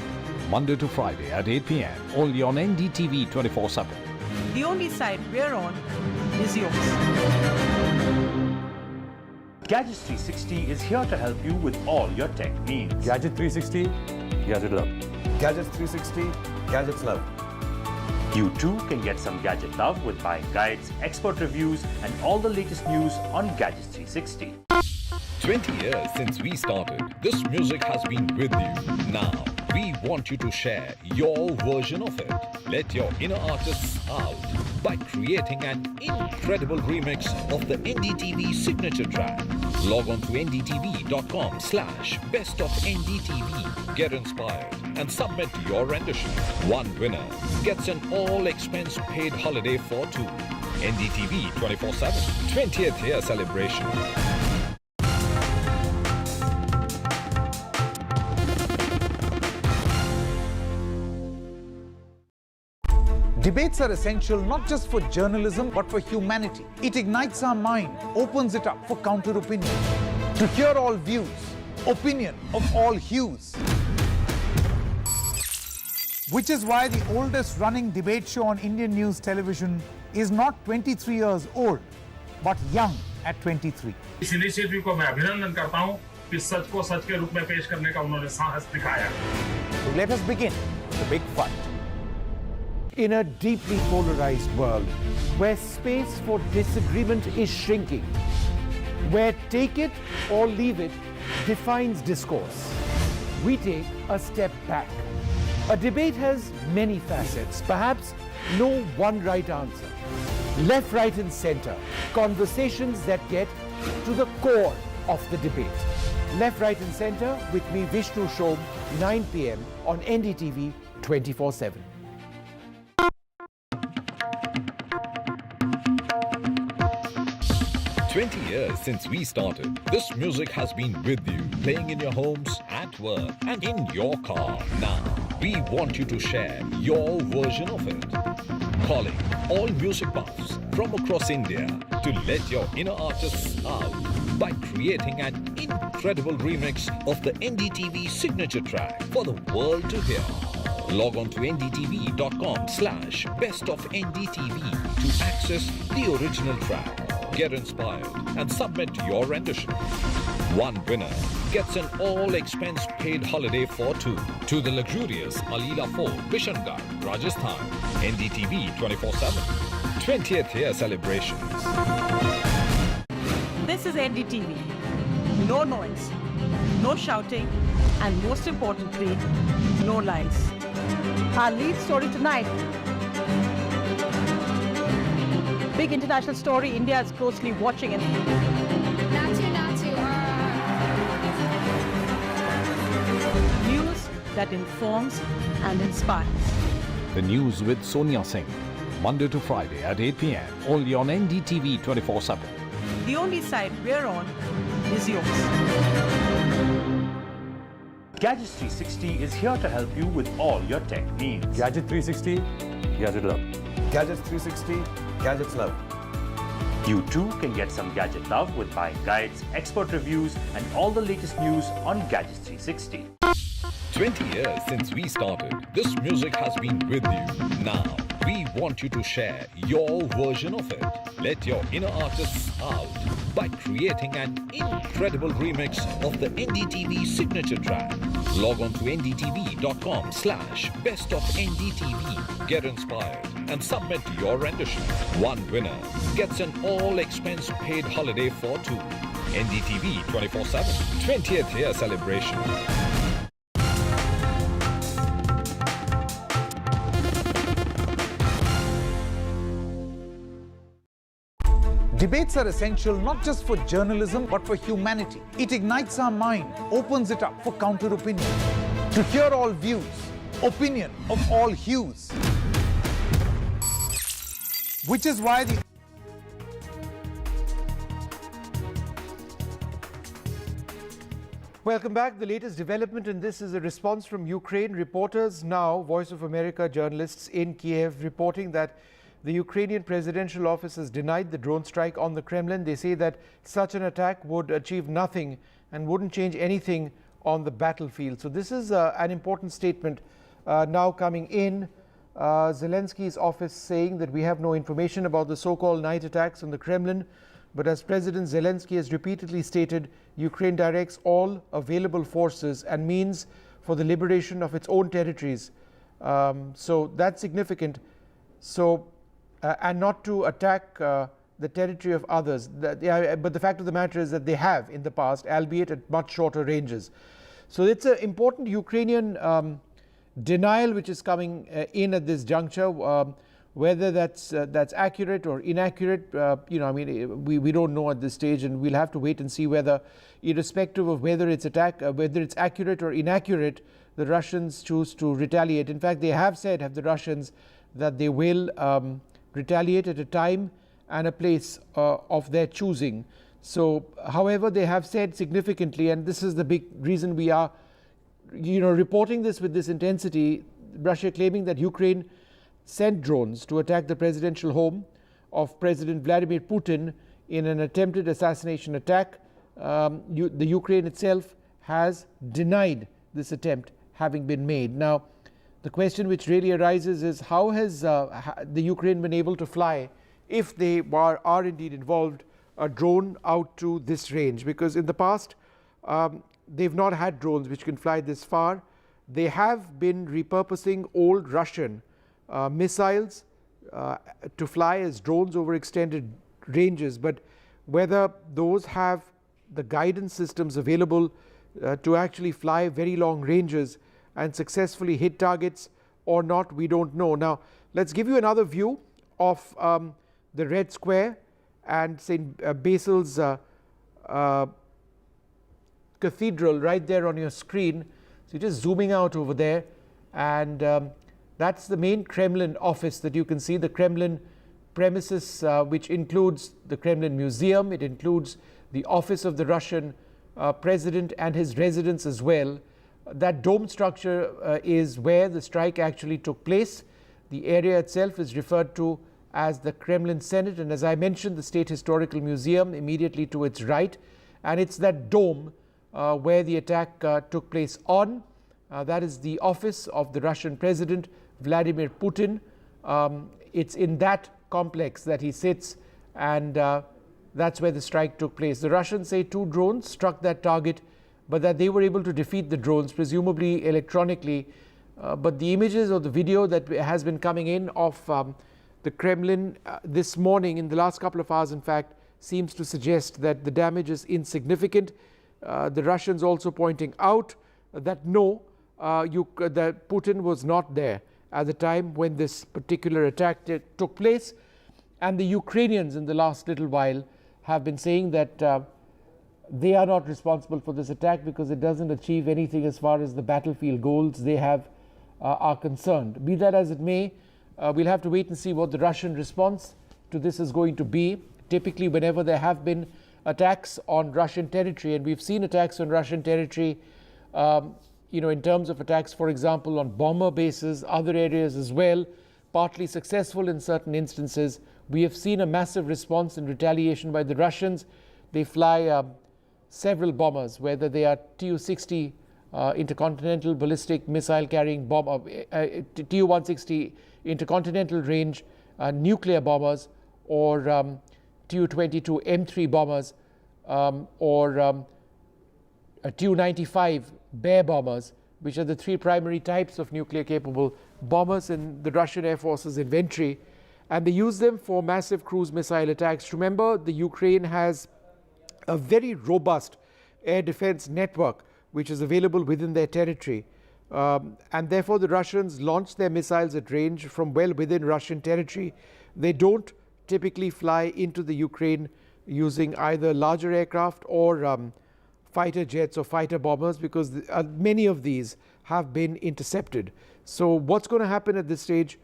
Monday to Friday at 8 p.m. only on NDTV 24/7. The only side we're on is yours. Gadgets 360 is here to help you with all your tech needs. Gadget 360, Gadget Love. Gadgets 360, Gadgets Love. You too can get some gadget love with buying guides, expert reviews, and all the latest news on Gadgets 360. 20 years since we started, this music has been with you. Now, we want you to share your version of it. Let your inner artists out by creating an incredible remix of the NDTV signature track. Log on to ndtv.com/bestofndtv. Get inspired and submit your rendition. One winner gets an all-expense paid holiday for 2. NDTV 24/7 20th year celebration. Debates are essential not just for journalism but for humanity. It ignites our mind, opens it up for counter-opinion. To hear all views, opinion of all hues. Which is why the oldest running debate show on Indian news television is not 23 years old, but young at 23. इस initiative को मैं अभिनंदन करता हूं कि सच को सच के रूप में पेश करने का उन्होंने साहस दिखाया. So let us begin the big fight. In a deeply polarized world, where space for disagreement is shrinking, where take it or leave it defines discourse, we take a step back. A debate has many facets, perhaps no one right answer. Left, right and center, conversations that get to the core of the debate. Left, right and center with me, Vishnu Shom, 9 p.m. on NDTV 24/7. Years since we started, this music has been with you, playing in your homes, at work, and in your car. Now, we want you to share your version of it. Calling all music buffs from across India to let your inner artists out by creating an incredible remix of the NDTV signature track for the world to hear. Log on to ndtv.com/bestofndtv to access the original track. Get inspired and submit your rendition. One winner gets an all-expense paid holiday for 2 to the luxurious Alila Fort, Bishangarh, Rajasthan. NDTV 24/7 20th year celebrations. This is NDTV. No noise, no shouting, and most importantly, no lies. Our lead story tonight. Big international story India is closely watching. News that informs and inspires. The news with Sonia Singh, Monday to Friday at 8 p.m. only on NDTV 24/7. The only side we're on is yours. Gadgets 360 is here to help you with all your tech needs. Gadget 360, Gadget Love. Gadgets 360, Gadgets Love. You too can get some gadget love with buying guides, expert reviews, and all the latest news on Gadgets 360. 20 years since we started, this music has been with you. Now, we want you to share your version of it. Let your inner artists out by creating an incredible remix of the NDTV signature track. Log on to ndtv.com/best of NDTV. Get inspired and submit your rendition. One winner gets an all-expense paid holiday for two. NDTV 24/7 20th year celebration. Debates are essential not just for journalism but for humanity. It ignites our mind, opens it up for counter-opinion. To hear all views, opinion of all hues. Which is why the Welcome back. The latest development in this is a response from Ukraine. Reporters now, Voice of America journalists in Kyiv, reporting that the Ukrainian presidential office has denied the drone strike on the Kremlin. They say that such an attack would achieve nothing and wouldn't change anything on the battlefield. So this is an important statement now coming in. Zelensky's office saying that we have no information about the so-called night attacks on the Kremlin. But as President Zelensky has repeatedly stated, Ukraine directs all available forces and means for the liberation of its own territories. So that's significant. So, and not to attack the territory of others. But the fact of the matter is that they have in the past, albeit at much shorter ranges. So it's an important Ukrainian denial which is coming in at this juncture. Whether that's accurate or inaccurate, we don't know at this stage, and we'll have to wait and see whether, irrespective of whether it's whether it's accurate or inaccurate, the Russians choose to retaliate. In fact, they have said, the Russians, that they will retaliate at a time and a place of their choosing. So, however, they have said significantly, and this is the big reason we are, reporting this with this intensity, Russia claiming that Ukraine sent drones to attack the presidential home of President Vladimir Putin in an attempted assassination attack. The Ukraine itself has denied this attempt having been made. Now, the question which really arises is how has the Ukraine been able to fly, if they are indeed involved, a drone out to this range? Because in the past, they've not had drones which can fly this far. They have been repurposing old Russian missiles to fly as drones over extended ranges, but whether those have the guidance systems available to actually fly very long ranges and successfully hit targets or not, we don't know. Now, let's give you another view of the Red Square and St. Basil's Cathedral right there on your screen. So you're just zooming out over there, and that's the main Kremlin office that you can see, the Kremlin premises, which includes the Kremlin Museum. It includes the office of the Russian president and his residence as well. That dome structure is where the strike actually took place. The area itself is referred to as the Kremlin Senate, and as I mentioned, the State Historical Museum immediately to its right. And it's that dome where the attack took place on. That is the office of the Russian president, Vladimir Putin. It's in that complex that he sits, and that's where the strike took place. The Russians say 2 drones struck that target, but that they were able to defeat the drones, presumably electronically. But the images or the video that has been coming in of the Kremlin this morning, in the last couple of hours, in fact, seems to suggest that the damage is insignificant. The Russians also pointing out that no, that Putin was not there at the time when this particular attack took place. And the Ukrainians in the last little while have been saying that they are not responsible for this attack because it doesn't achieve anything as far as the battlefield goals they have are concerned. Be that as it may, we'll have to wait and see what the Russian response to this is going to be. Typically, whenever there have been attacks on Russian territory, and we've seen attacks on Russian territory in terms of attacks, for example, on bomber bases, other areas as well, partly successful in certain instances. We have seen a massive response in retaliation by the Russians. They fly several bombers, whether they are Tu-60 intercontinental ballistic missile carrying bomber, Tu-160 intercontinental range nuclear bombers, or Tu-22 M3 bombers, or Tu-95 Bear bombers, which are the three primary types of nuclear capable bombers in the Russian Air Force's inventory. And they use them for massive cruise missile attacks. Remember, the Ukraine has a very robust air defense network which is available within their territory. And therefore, the Russians launch their missiles at range from well within Russian territory. They don't typically fly into the Ukraine using either larger aircraft or fighter jets or fighter bombers, because many of these have been intercepted. So what's going to happen at this stage,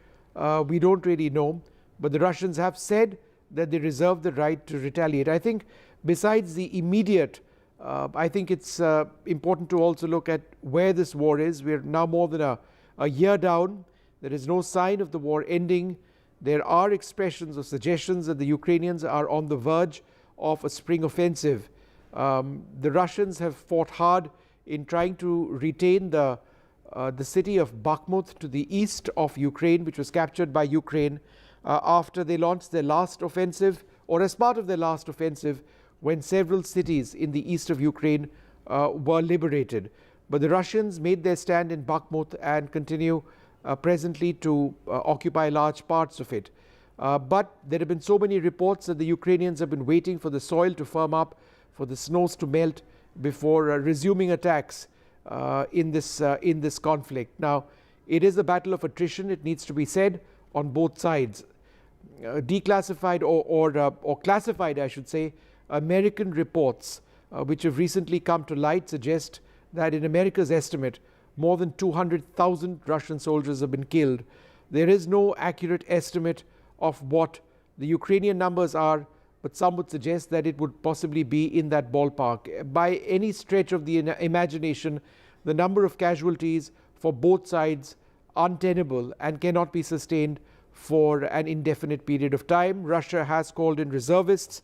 we don't really know. But the Russians have said that they reserve the right to retaliate. I think besides the immediate, I think it's important to also look at where this war is. We're now more than a year down. There is no sign of the war ending. There are expressions or suggestions that the Ukrainians are on the verge of a spring offensive. The Russians have fought hard in trying to retain the city of Bakhmut to the east of Ukraine, which was captured by Ukraine after they launched their last offensive, or as part of their last offensive, when several cities in the east of Ukraine were liberated. But the Russians made their stand in Bakhmut and continue presently to occupy large parts of it. But there have been so many reports that the Ukrainians have been waiting for the soil to firm up, for the snows to melt before resuming attacks in this conflict. Now, it is a battle of attrition, it needs to be said, on both sides. Declassified or classified, I should say, American reports which have recently come to light suggest that in America's estimate, more than 200,000 Russian soldiers have been killed. There is no accurate estimate of what the Ukrainian numbers are, but some would suggest that it would possibly be in that ballpark. By any stretch of the imagination, the number of casualties for both sides untenable and cannot be sustained for an indefinite period of time. Russia has called in reservists.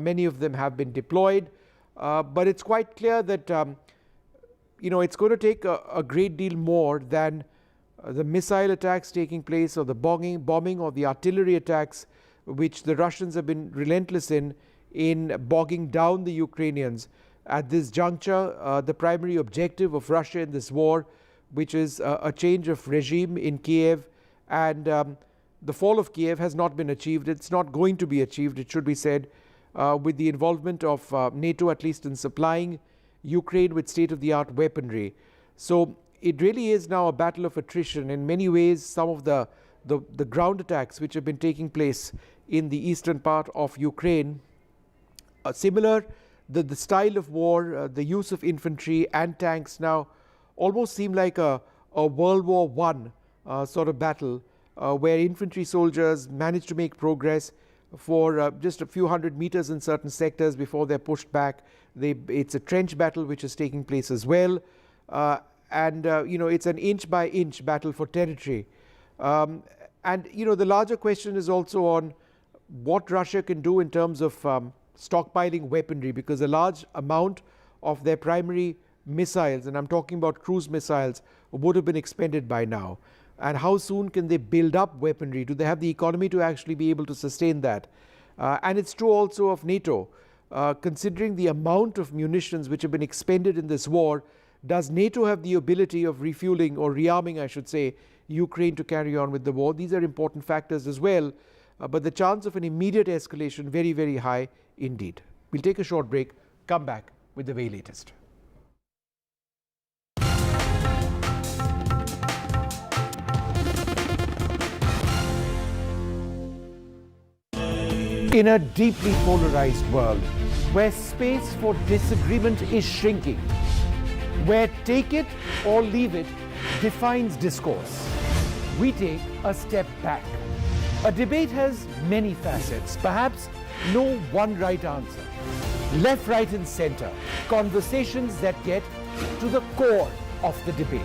Many of them have been deployed. But it's quite clear that it's going to take a great deal more than the missile attacks taking place, or the bombing or the artillery attacks, which the Russians have been relentless in bogging down the Ukrainians. At this juncture, the primary objective of Russia in this war, which is a change of regime in Kyiv, and the fall of Kyiv, has not been achieved. It's not going to be achieved, it should be said, with the involvement of NATO, at least in supplying Ukraine with state-of-the-art weaponry. So it really is now a battle of attrition. In many ways, some of the ground attacks which have been taking place in the eastern part of Ukraine are similar. The style of war, the use of infantry and tanks now almost seem like a World War I sort of battle, where infantry soldiers manage to make progress for just a few hundred meters in certain sectors before they're pushed back. It's a trench battle which is taking place as well. It's an inch-by-inch battle for territory. The larger question is also on what Russia can do in terms of stockpiling weaponry, because a large amount of their primary missiles, and I'm talking about cruise missiles, would have been expended by now. And how soon can they build up weaponry? Do they have the economy to actually be able to sustain that? And it's true also of NATO. Considering the amount of munitions which have been expended in this war, does NATO have the ability of refueling, or rearming, I should say, Ukraine to carry on with the war? These are important factors as well. But the chance of an immediate escalation, very, very high indeed. We'll take a short break, come back with the very latest. In a deeply polarized world, where space for disagreement is shrinking, where take it or leave it defines discourse, we take a step back. A debate has many facets, perhaps no one right answer. Left, right, and center, conversations that get to the core of the debate.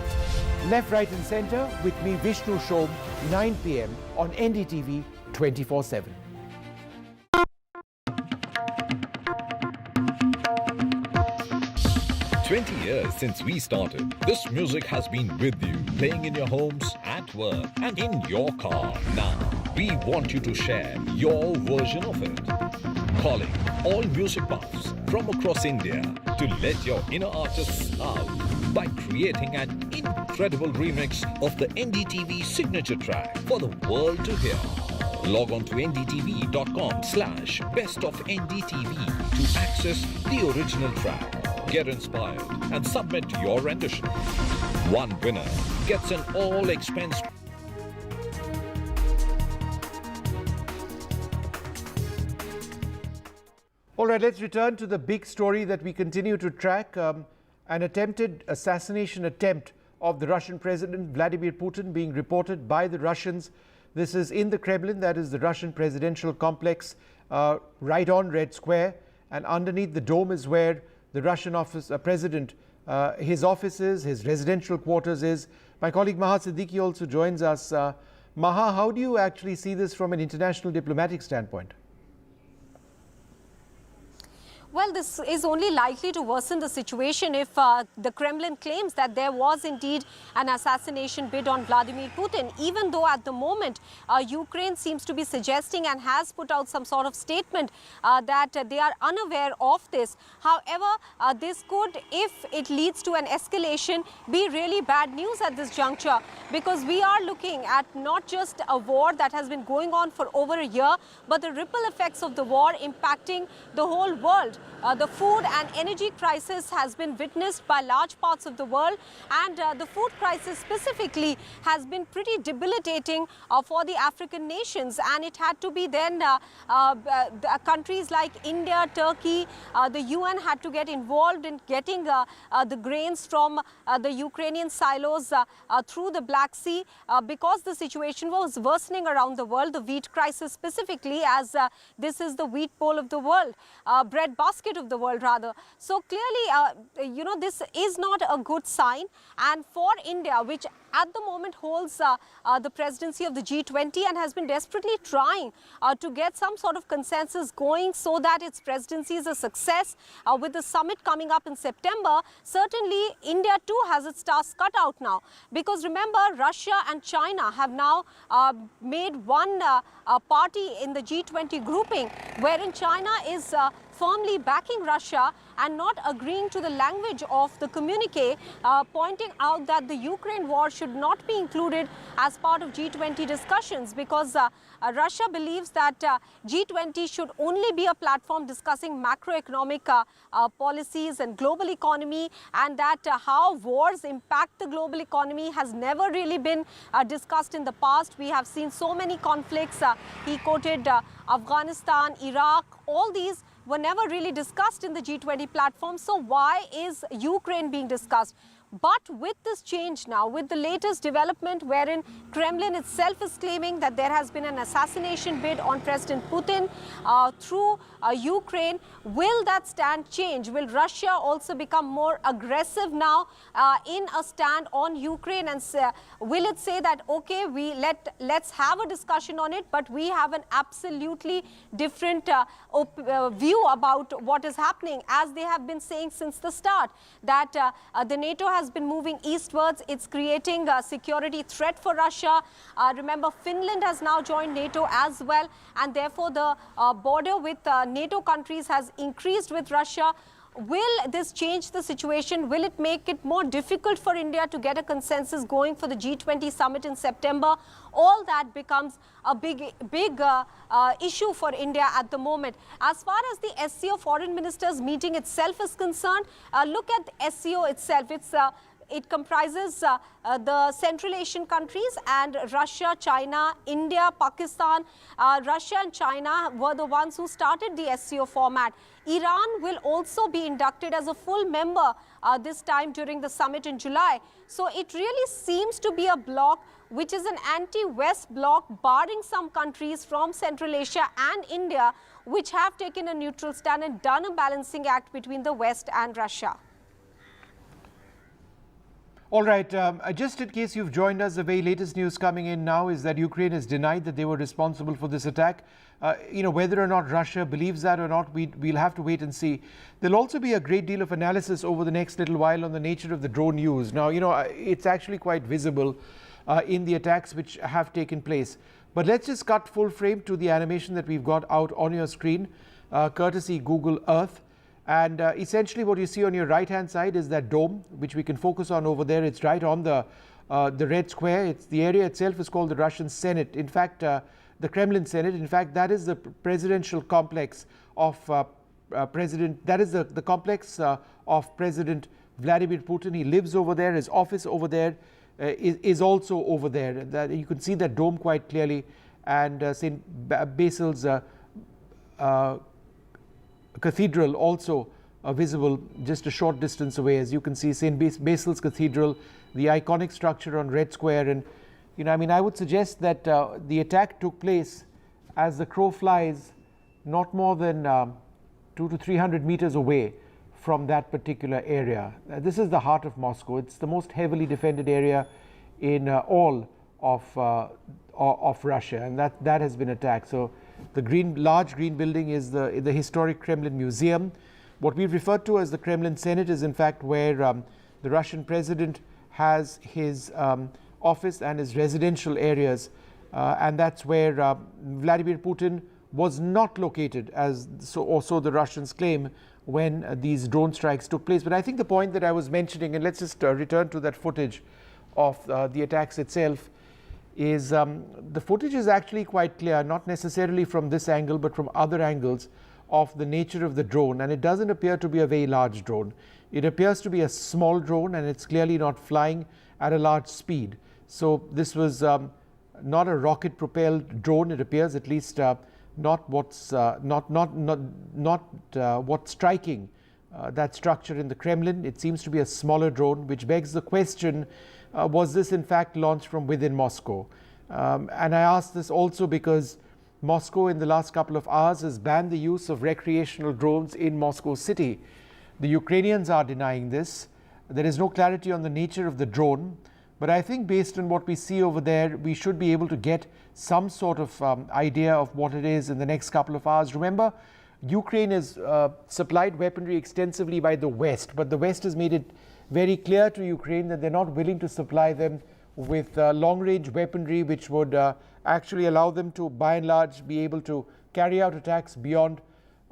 Left, right and centre with me, Vishnu Shom, 9 p.m. on NDTV 24/7. 20 years since we started, this music has been with you, playing in your homes, at work, and in your car. Now, we want you to share your version of it. Calling all music buffs from across India to let your inner artists out by creating an incredible remix of the NDTV signature track for the world to hear. Log on to ndtv.com/bestofndtv to access the original track. Get inspired and submit your rendition. One winner gets an all-expense. All right, let's return to the big story that we continue to track. An attempted assassination attempt of the Russian President Vladimir Putin being reported by the Russians. This is in the Kremlin, that is the Russian presidential complex, right on Red Square. And underneath the dome is where the Russian president, his offices, his residential quarters is. My colleague Maha Siddiqui also joins us. Maha, how do you actually see this from an international diplomatic standpoint? Well, this is only likely to worsen the situation if the Kremlin claims that there was indeed an assassination bid on Vladimir Putin, even though at the moment Ukraine seems to be suggesting and has put out some sort of statement that they are unaware of this. However, this could, if it leads to an escalation, be really bad news at this juncture, because we are looking at not just a war that has been going on for over a year, but the ripple effects of the war impacting the whole world. The food and energy crisis has been witnessed by large parts of the world, and the food crisis specifically has been pretty debilitating for the African nations, and it had to be then countries like India, Turkey, the UN had to get involved in getting the grains from the Ukrainian silos through the Black Sea because the situation was worsening around the world, the wheat crisis specifically, as this is the wheat bowl of the world, bread basket of the world rather. So clearly, this is not a good sign, and for India, which at the moment holds the presidency of the G20 and has been desperately trying to get some sort of consensus going so that its presidency is a success with the summit coming up in September, certainly India too has its task cut out now, because remember, Russia and China have now made one party in the G20 grouping, wherein China is firmly backing Russia and not agreeing to the language of the communique, pointing out that the Ukraine war should not be included as part of G20 discussions, because Russia believes that G20 should only be a platform discussing macroeconomic policies and global economy, and that how wars impact the global economy has never really been discussed in the past. We have seen so many conflicts. He quoted Afghanistan, Iraq, all these were never really discussed in the G20 platform. So why is Ukraine being discussed? But with this change now, with the latest development wherein Kremlin itself is claiming that there has been an assassination bid on President Putin through Ukraine, will that stand change? Will Russia also become more aggressive now in a stand on Ukraine, and will it say that, okay, let's have a discussion on it, but we have an absolutely different view about what is happening, as they have been saying since the start, that the NATO has been moving eastwards. It's creating a security threat for Russia. Remember, Finland has now joined NATO as well, and therefore the border with NATO countries has increased with Russia. Will this change the situation? Will it make it more difficult for India to get a consensus going for the G20 summit in September? All that becomes a big issue for India at the moment. As far as the SCO foreign ministers meeting itself is concerned, look at the SCO itself. It comprises the Central Asian countries and Russia, China, India, Pakistan. Russia and China were the ones who started the SCO format. Iran will also be inducted as a full member this time during the summit in July. So it really seems to be a bloc which is an anti-West bloc, barring some countries from Central Asia and India, which have taken a neutral stand and done a balancing act between the West and Russia. All right, just in case you've joined us, the very latest news coming in now is that Ukraine has denied that they were responsible for this attack. Whether or not Russia believes that or not, we'll have to wait and see. There'll also be a great deal of analysis over the next little while on the nature of the drone use. Now, it's actually quite visible in the attacks which have taken place. But let's just cut full frame to the animation that we've got out on your screen, courtesy Google Earth. And essentially what you see on your right-hand side is that dome, which we can focus on over there. It's right on the Red Square. The area itself is called the Russian Senate. In fact, the Kremlin Senate. In fact, that is the presidential complex of the complex of President Vladimir Putin. He lives over there. His office over there is also over there. You can see that dome quite clearly, and St. Basil's Cathedral also visible just a short distance away. As you can see, St. Basil's Cathedral, the iconic structure on Red Square. And I would suggest that the attack took place as the crow flies, not more than 200 to 300 meters away from that particular area. This is the heart of Moscow. It's the most heavily defended area in all of Russia, and that has been attacked. So the large green building is the historic Kremlin Museum. What we've referred to as the Kremlin Senate is in fact where the Russian president has his office and his residential areas, and that's where Vladimir Putin was not located, so the Russians claim, when these drone strikes took place. But I think the point that I was mentioning, and let's just return to that footage of the attacks itself, is the footage is actually quite clear, not necessarily from this angle but from other angles, of the nature of the drone. And it doesn't appear to be a very large drone. It appears to be a small drone, and it's clearly not flying at a large speed. So this was not a rocket propelled drone, it appears, at least not what's striking that structure in the Kremlin. It seems to be a smaller drone, which begs the question, was this in fact launched from within Moscow? And I ask this also because Moscow in the last couple of hours has banned the use of recreational drones in Moscow city. The Ukrainians are denying this. There is no clarity on the nature of the drone, but I think based on what we see over there, we should be able to get some sort of idea of what it is in the next couple of hours. Remember, Ukraine is supplied weaponry extensively by the West, but the West has made it very clear to Ukraine that they're not willing to supply them with long-range weaponry, which would actually allow them to, by and large, be able to carry out attacks beyond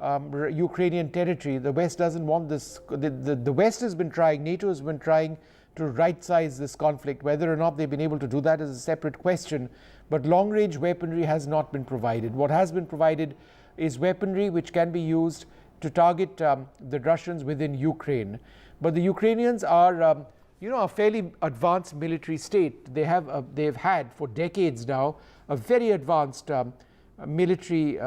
Ukrainian territory. The West doesn't want this. The West has been trying, NATO has been trying to right-size this conflict. Whether or not they've been able to do that is a separate question, but long-range weaponry has not been provided. What has been provided is weaponry which can be used to target the Russians within Ukraine. But the Ukrainians are a fairly advanced military state. They've had for decades now a very advanced military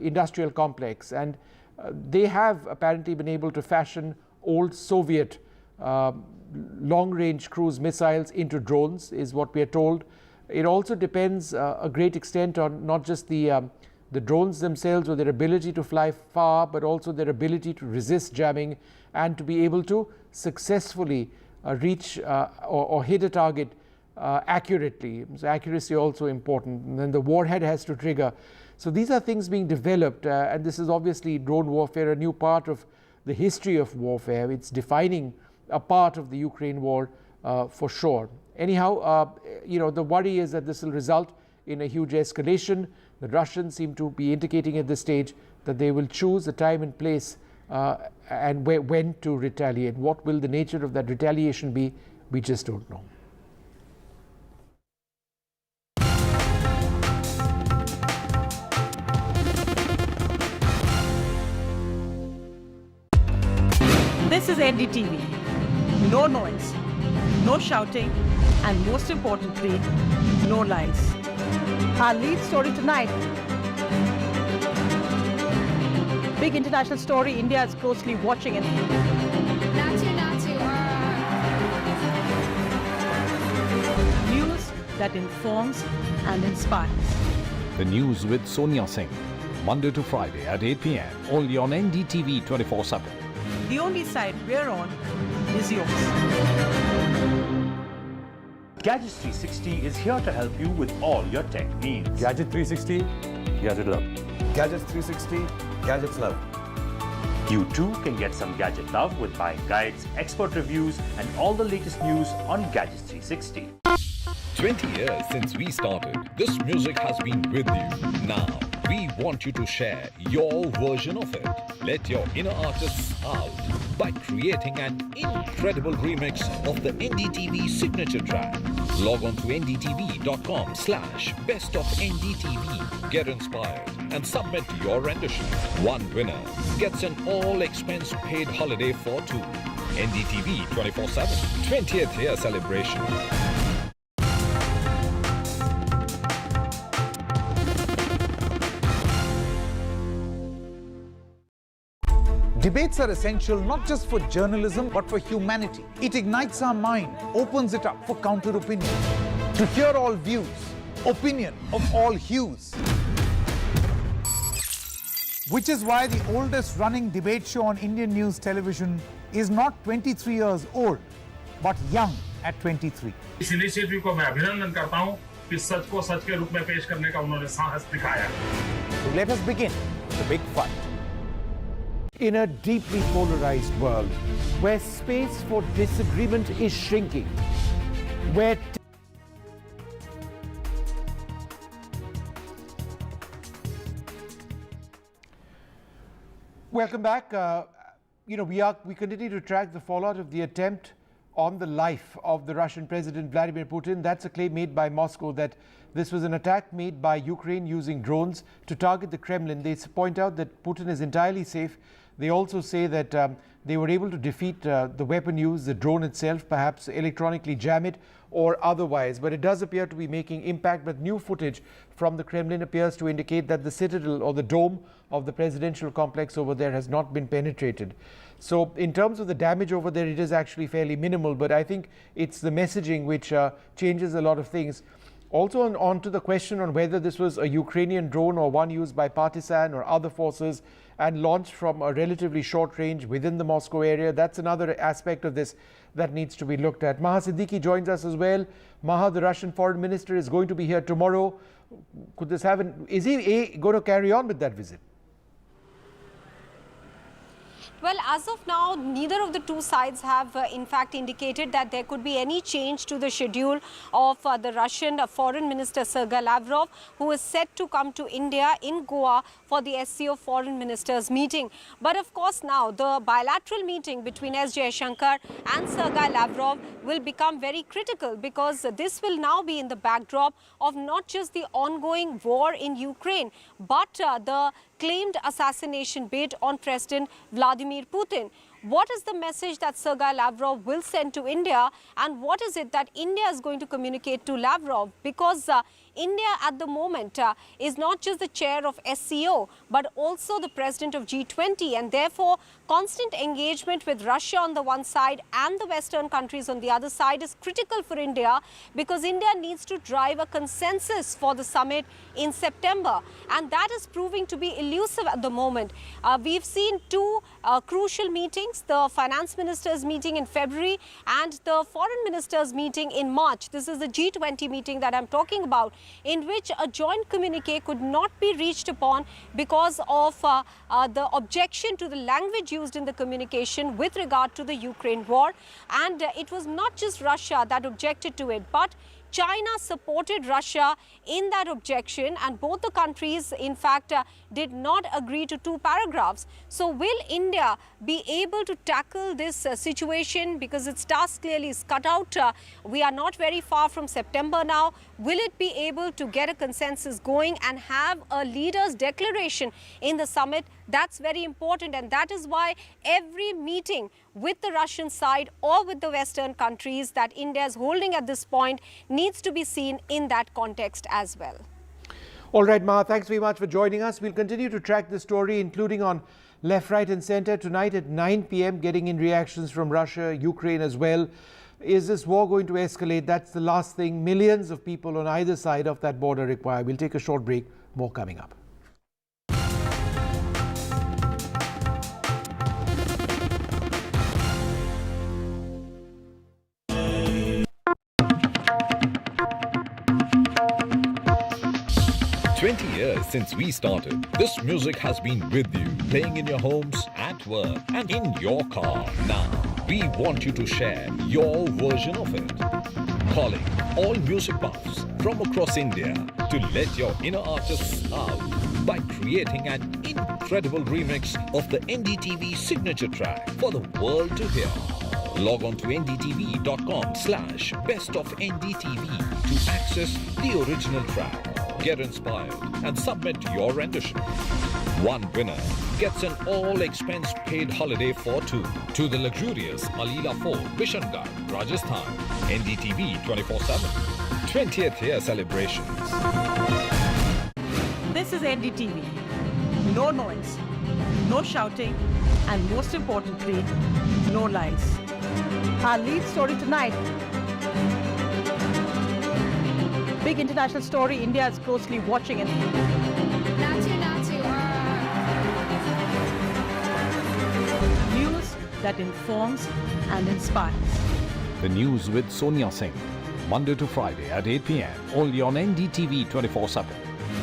industrial complex, and they have apparently been able to fashion old Soviet long-range cruise missiles into drones, is what we are told. It also depends a great extent on not just the drones themselves or their ability to fly far, but also their ability to resist jamming and to be able to successfully reach or hit a target accurately. So accuracy also important, and then the warhead has to trigger. So these are things being developed, and this is obviously drone warfare, a new part of the history of warfare. It's defining a part of the Ukraine war for sure. Anyhow, the worry is that this will result in a huge escalation. The Russians seem to be indicating at this stage that they will choose a time and place and when to retaliate. What will the nature of that retaliation be? We just don't know. This is NDTV. No noise, no shouting, and most importantly, no lies. Our lead story tonight. Big international story. India is closely watching it. News that informs and inspires. The news with Sonia Singh. Monday to Friday at 8 p.m. Only on NDTV 24/7. The only side we're on is yours. Gadgets 360 is here to help you with all your tech needs. Gadget 360, Gadget Love. Gadgets 360, Gadgets Love. You too can get some gadget love with buying guides, expert reviews, and all the latest news on Gadgets 360. 20 years since we started, this music has been with you. Now, we want you to share your version of it. Let your inner artists out by creating an incredible remix of the NDTV signature track. Log on to ndtv.com/best of NDTV. Get inspired and submit your rendition. One winner gets an all-expense paid holiday for two. NDTV 24/7 20th year celebration. Debates are essential not just for journalism but for humanity. It ignites our mind, opens it up for counter-opinion. To hear all views, opinion of all hues. Which is why the oldest running debate show on Indian news television is not 23 years old, but young at 23. इस initiative को मैं अभिनंदन करता हूं कि सच को सच के रूप में पेश करने का उन्होंने साहस दिखाया. Let us begin the big fight. In a deeply polarized world, where space for disagreement is shrinking, where Welcome back. We continue to track the fallout of the attempt on the life of the Russian President Vladimir Putin. That's a claim made by Moscow that this was an attack made by Ukraine using drones to target the Kremlin. They point out that Putin is entirely safe. They also say that they were able to defeat the weapon used, the drone itself, perhaps electronically jam it or otherwise. But it does appear to be making impact. But new footage from the Kremlin appears to indicate that the citadel or the dome of the presidential complex over there has not been penetrated. So in terms of the damage over there, it is actually fairly minimal. But I think it's the messaging which changes a lot of things. Also on to the question on whether this was a Ukrainian drone or one used by partisan or other forces and launched from a relatively short range within the Moscow area. That's another aspect of this that needs to be looked at. Maha Siddiqui joins us as well. Maha, the Russian foreign minister, is going to be here tomorrow. Could this have is he going to carry on with that visit? Well, as of now, neither of the two sides have in fact indicated that there could be any change to the schedule of the Russian Foreign Minister Sergei Lavrov, who is set to come to India in Goa for the SCO Foreign Ministers meeting. But of course now the bilateral meeting between S. Jaishankar and Sergei Lavrov will become very critical, because this will now be in the backdrop of not just the ongoing war in Ukraine, but the claimed assassination bid on President Vladimir Putin. What is the message that Sergei Lavrov will send to India, and what is it that India is going to communicate to Lavrov? Because India at the moment is not just the chair of SCO, but also the president of G20, and therefore constant engagement with Russia on the one side and the Western countries on the other side is critical for India, because India needs to drive a consensus for the summit in September, and that is proving to be elusive at the moment. We've seen two crucial meetings, the finance ministers meeting in February and the foreign ministers meeting in March. This is the G20 meeting that I'm talking about, in which a joint communique could not be reached upon because of the objection to the language used in the communication with regard to the Ukraine war. And it was not just Russia that objected to it, but China supported Russia in that objection, and both the countries in fact did not agree to two paragraphs. So will India be able to tackle this situation, because its task clearly is cut out? We are not very far from September now. Will it be able to get a consensus going and have a leader's declaration in the summit? That's very important, and that is why every meeting with the Russian side or with the Western countries that India is holding at this point needs to be seen in that context as well. All right, Maha, thanks very much for joining us. We'll continue to track the story, including on left, right and center tonight at 9 p.m, getting in reactions from Russia, Ukraine as well. Is this war going to escalate? That's the last thing millions of people on either side of that border require. We'll take a short break. More coming up. 20 years since we started, this music has been with you, playing in your homes, at work, and in your car. Now, we want you to share your version of it. Calling all music buffs from across India to let your inner artists out by creating an incredible remix of the NDTV signature track for the world to hear. Log on to ndtv.com/bestofndtv to access the original track. Get inspired and submit your rendition. One winner gets an all-expense-paid holiday for two to the luxurious Alila Fort, Bishangarh, Rajasthan. NDTV 24/7. 20th year celebrations. This is NDTV. No noise, no shouting, and most importantly, no lies. Our lead story tonight. Big international story. India is closely watching it. News that informs and inspires. The news with Sonia Singh. Monday to Friday at 8 p.m. Only on NDTV 24/7.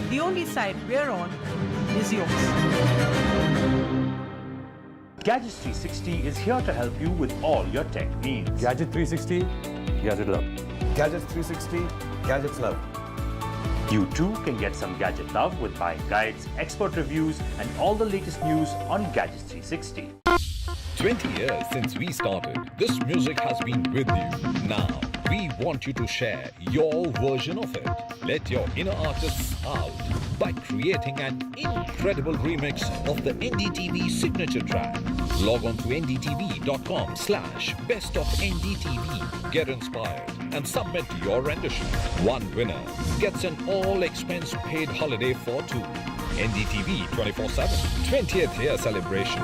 The only side we're on is yours. Gadgets 360 is here to help you with all your tech needs. Gadget 360, Gadget Love. Gadgets 360, Gadgets Love. You too can get some gadget love with buying guides, expert reviews, and all the latest news on Gadgets 360. 20 years since we started, this music has been with you. Now, we want you to share your version of it. Let your inner artists out by creating an incredible remix of the NDTV signature track. Log on to ndtv.com/bestofndtv. Get inspired and submit your rendition. One winner gets an all-expense-paid holiday for two. NDTV 24/7. 20th year celebration.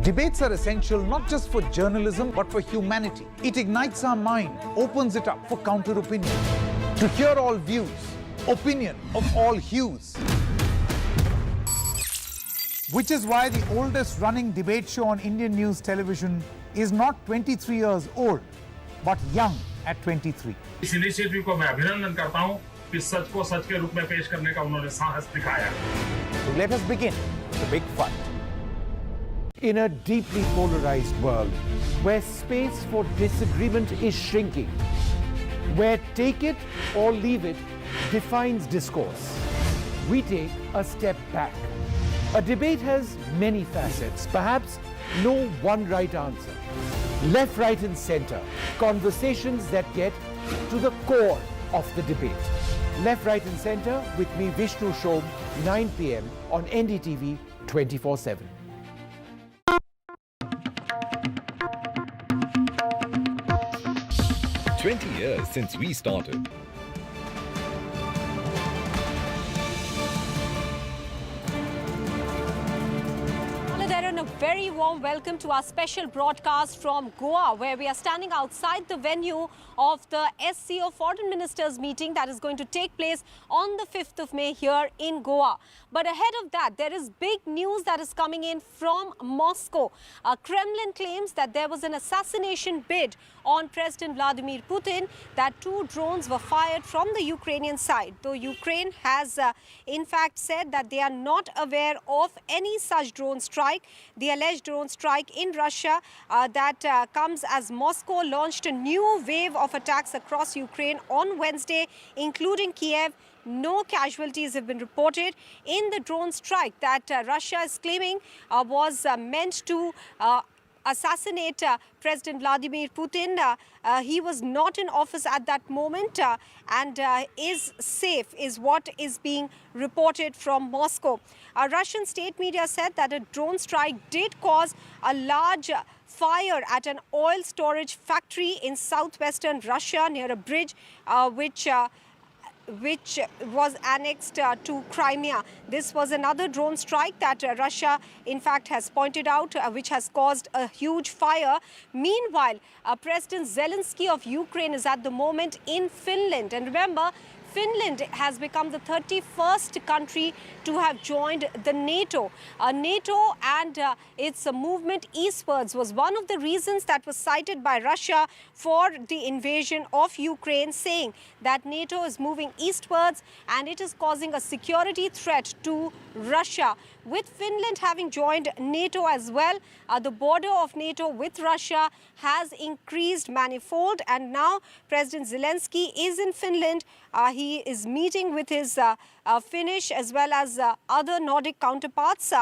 Debates are essential not just for journalism but for humanity. It ignites our mind, opens it up for counter-opinion. To hear all views, opinion of all hues. Which is why the oldest running debate show on Indian news television is not 23 years old, but young at 23. इस initiative को मैं अभिनंदन करता हूं कि सच को सच के रूप में पेश करने का उन्होंने साहस दिखाया. So let us begin the big fight. In a deeply polarized world, where space for disagreement is shrinking, where take it or leave it defines discourse, we take a step back. A debate has many facets, perhaps no one right answer. Left, right, and center, conversations that get to the core of the debate. Left, right, and center with me, Vishnu Shom, 9 p.m. on NDTV 24/7. Twenty years since we started. A very warm welcome to our special broadcast from Goa, where we are standing outside the venue of the SCO Foreign Ministers meeting that is going to take place on the 5th of May here in Goa. But ahead of that, there is big news that is coming in from Moscow. Kremlin claims that there was an assassination bid on President Vladimir Putin, that 2 drones were fired from the Ukrainian side. Though Ukraine has in fact said that they are not aware of any such drone strike. The alleged drone strike in Russia that comes as Moscow launched a new wave of attacks across Ukraine on Wednesday, including Kyiv. No casualties have been reported in the drone strike that Russia is claiming was meant to assassinate President Vladimir Putin. He was not in office at that moment and is safe, is what is being reported from Moscow. Russian state media said that a drone strike did cause a large fire at an oil storage factory in southwestern Russia near a bridge which was annexed to Crimea. This was another drone strike that Russia, in fact, has pointed out, which has caused a huge fire. Meanwhile, President Zelensky of Ukraine is at the moment in Finland. And remember, Finland has become the 31st country to have joined the NATO. NATO and its movement eastwards was one of the reasons that was cited by Russia for the invasion of Ukraine, saying that NATO is moving eastwards and it is causing a security threat to Russia. With Finland having joined NATO as well, the border of NATO with Russia has increased manifold, and now President Zelensky is in Finland. He is meeting with his Finnish as well as other Nordic counterparts.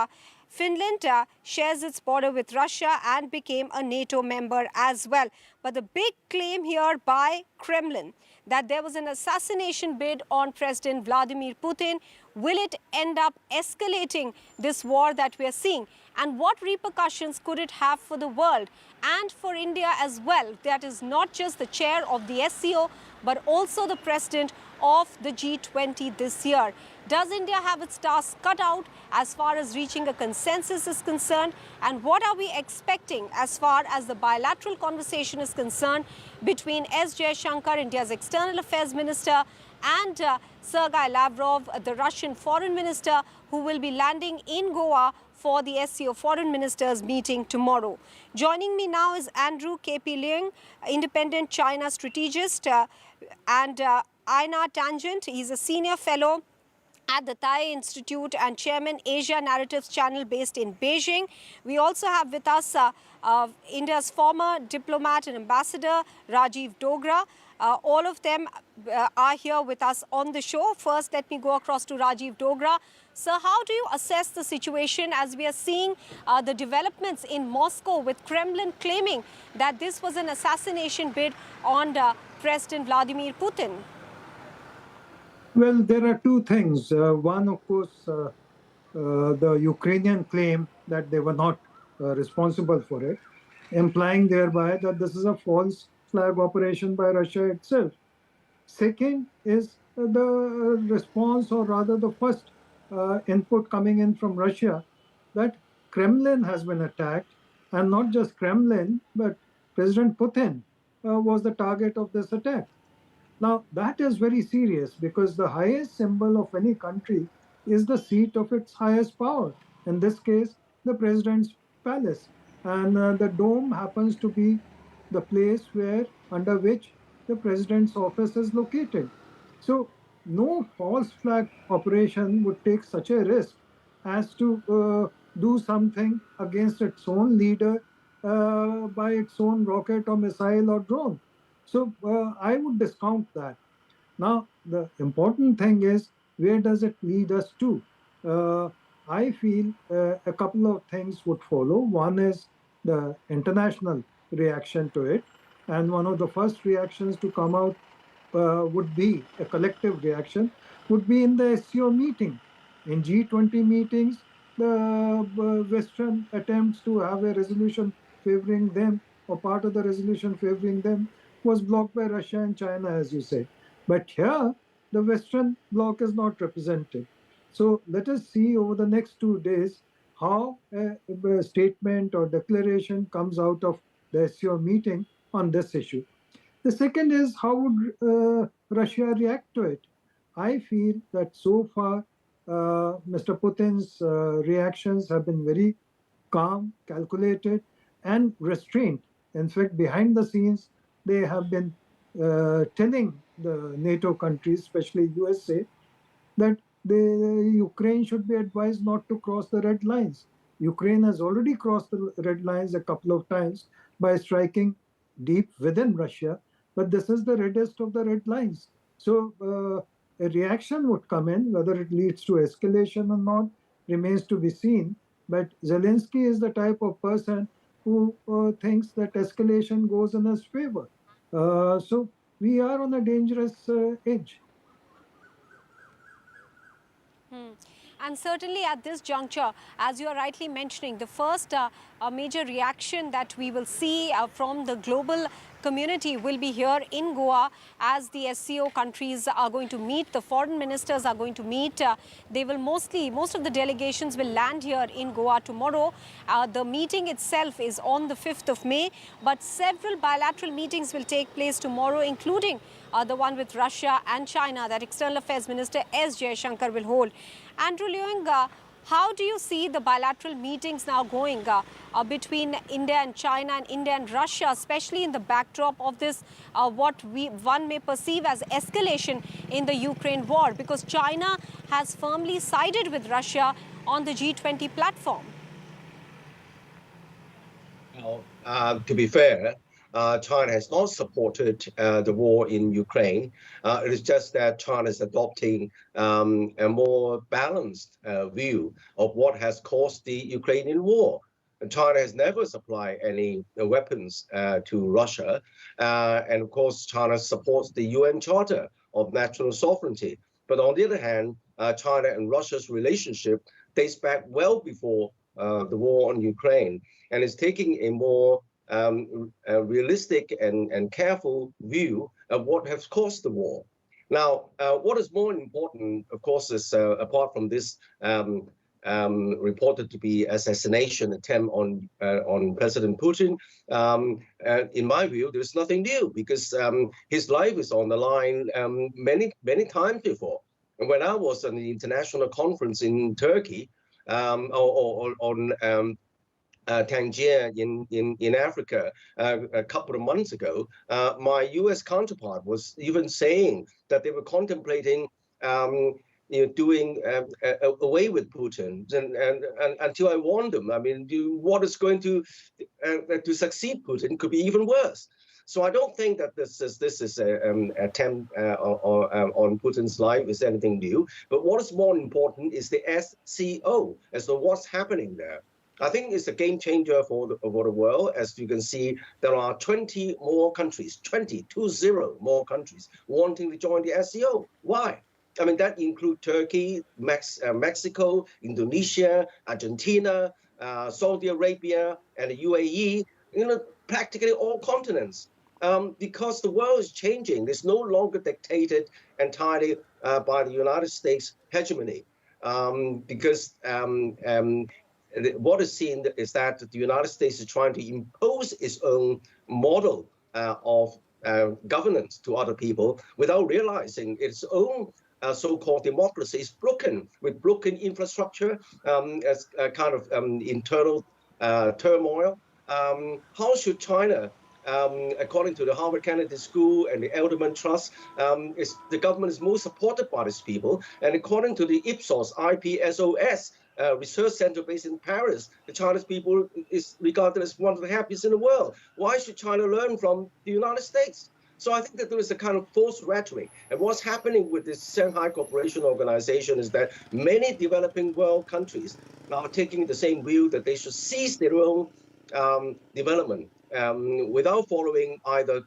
Finland shares its border with Russia and became a NATO member as well. But the big claim here by Kremlin that there was an assassination bid on President Vladimir Putin, will it end up escalating this war that we are seeing? And what repercussions could it have for the world and for India as well? That is not just the chair of the SCO, but also the president of the G20 this year. Does India have its task cut out as far as reaching a consensus is concerned? And what are we expecting as far as the bilateral conversation is concerned between S. Jaishankar, India's External Affairs Minister, and Sergei Lavrov, the Russian Foreign Minister, who will be landing in Goa for the SCO Foreign Ministers meeting tomorrow. Joining me now is Andrew K.P. Leung, independent China strategist, and Aina Tangent. He's a senior fellow at the Thai Institute and chairman Asia Narratives channel based in Beijing. We also have with us India's former diplomat and ambassador Rajiv Dogra. All of them are here with us on the show. First, let me go across to Rajiv Dogra. Sir, how do you assess the situation as we are seeing the developments in Moscow, with Kremlin claiming that this was an assassination bid on President Vladimir Putin? Well, there are two things. One, of course, the Ukrainian claim that they were not responsible for it, implying thereby that this is a false flag operation by Russia itself. Second is the response, or rather the first input coming in from Russia, that Kremlin has been attacked, and not just Kremlin, but President Putin was the target of this attack. Now, that is very serious, because the highest symbol of any country is the seat of its highest power, in this case, the president's palace. And the dome happens to be the place under which the president's office is located. So no false flag operation would take such a risk as to do something against its own leader by its own rocket or missile or drone. So I would discount that. Now, the important thing is, where does it lead us to? I feel a couple of things would follow. One is the international reaction to it. And one of the first reactions to come out would be a collective reaction, would be in the SCO meeting. In G20 meetings, the Western attempts to have a resolution favoring them, or part of the resolution favoring them, was blocked by Russia and China, as you say. But here, the Western bloc is not represented. So let us see over the next 2 days how a statement or declaration comes out of the SCO meeting on this issue. The second is, how would Russia react to it? I feel that so far, Mr. Putin's reactions have been very calm, calculated, and restrained. In fact, behind the scenes, they have been telling the NATO countries, especially USA, that Ukraine should be advised not to cross the red lines. Ukraine has already crossed the red lines a couple of times by striking deep within Russia, but this is the reddest of the red lines. So a reaction would come in. Whether it leads to escalation or not remains to be seen. But Zelensky is the type of person who thinks that escalation goes in his favor. So we are on a dangerous edge. And certainly at this juncture, as you are rightly mentioning, the first major reaction that we will see from the global community will be here in Goa as the SCO countries are going to meet, the foreign ministers are going to meet. They will most of the delegations will land here in Goa tomorrow. The meeting itself is on the 5th of May, but several bilateral meetings will take place tomorrow, including the one with Russia and China that External Affairs Minister S. Jaishankar will hold. Andrew Leung, how do you see the bilateral meetings now going between India and China and India and Russia, especially in the backdrop of this, what one may perceive as escalation in the Ukraine war, because China has firmly sided with Russia on the G20 platform? Well, to be fair, China has not supported the war in Ukraine. It is just that China is adopting a more balanced view of what has caused the Ukrainian war. And China has never supplied any weapons to Russia. And of course, China supports the UN Charter of National Sovereignty. But on the other hand, China and Russia's relationship dates back well before the war on Ukraine, and is taking a more a realistic and careful view of what has caused the war. Now, what is more important, of course, is apart from this reported to be assassination attempt on President Putin, in my view, there's nothing new, because his life is on the line many times before. And when I was on the international conference in Turkey, or on Tangier in Africa a couple of months ago, my U.S. counterpart was even saying that they were contemplating doing away with Putin, and until I warned them, I mean, what is going to succeed Putin could be even worse. So I don't think that this is an attempt on Putin's life is anything new. But what is more important is the SCO, as to what's happening there. I think it's a game changer for the world. As you can see, there are 20 more countries, 20 more countries wanting to join the SCO. Why? I mean, that includes Turkey, Mexico, Indonesia, Argentina, Saudi Arabia, and the UAE, practically all continents. Because the world is changing. It's no longer dictated entirely by the United States hegemony. Because what is seen is that the United States is trying to impose its own model of governance to other people without realizing its own so-called democracy is broken, with broken infrastructure, as a kind of internal turmoil. How should China, according to the Harvard Kennedy School and the Elderman Trust, the government is most supported by these people. And according to the Ipsos IPSOS research center based in Paris, the Chinese people is regarded as one of the happiest in the world. Why should China learn from the United States? So I think that there is a kind of false rhetoric. And what's happening with this Shanghai Cooperation Organization is that many developing world countries are taking the same view that they should seize their own development without following either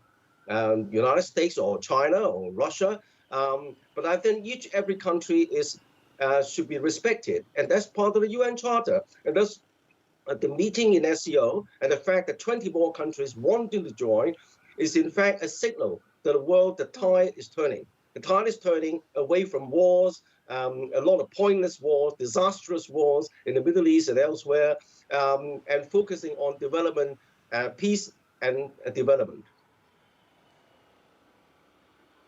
United States or China or Russia. But I think every country is should be respected, and that's part of the UN Charter. And that's the meeting in SCO, and the fact that 20 more countries wanting to join is in fact a signal that the world, the tide is turning. The tide is turning away from wars, a lot of pointless wars, disastrous wars in the Middle East and elsewhere, and focusing on development, peace and development.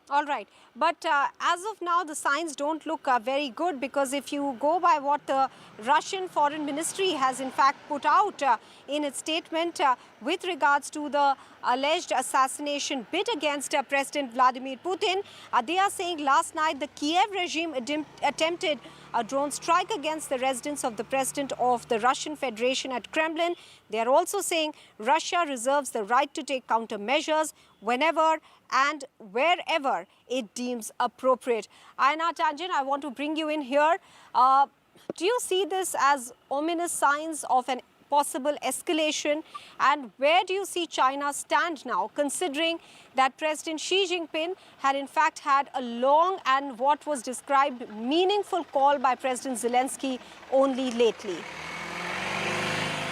All right. But as of now, the signs don't look very good, because if you go by what the Russian Foreign Ministry has in fact put out in its statement with regards to the alleged assassination bid against President Vladimir Putin, they are saying last night the Kyiv regime attempted a drone strike against the residence of the president of the Russian Federation at Kremlin. They are also saying Russia reserves the right to take countermeasures whenever and wherever it deems appropriate. Aina Tangent, I want to bring you in here. Do you see this as ominous signs of an possible escalation? And where do you see China stand now, considering that President Xi Jinping had in fact had a long and what was described meaningful call by President Zelensky only lately?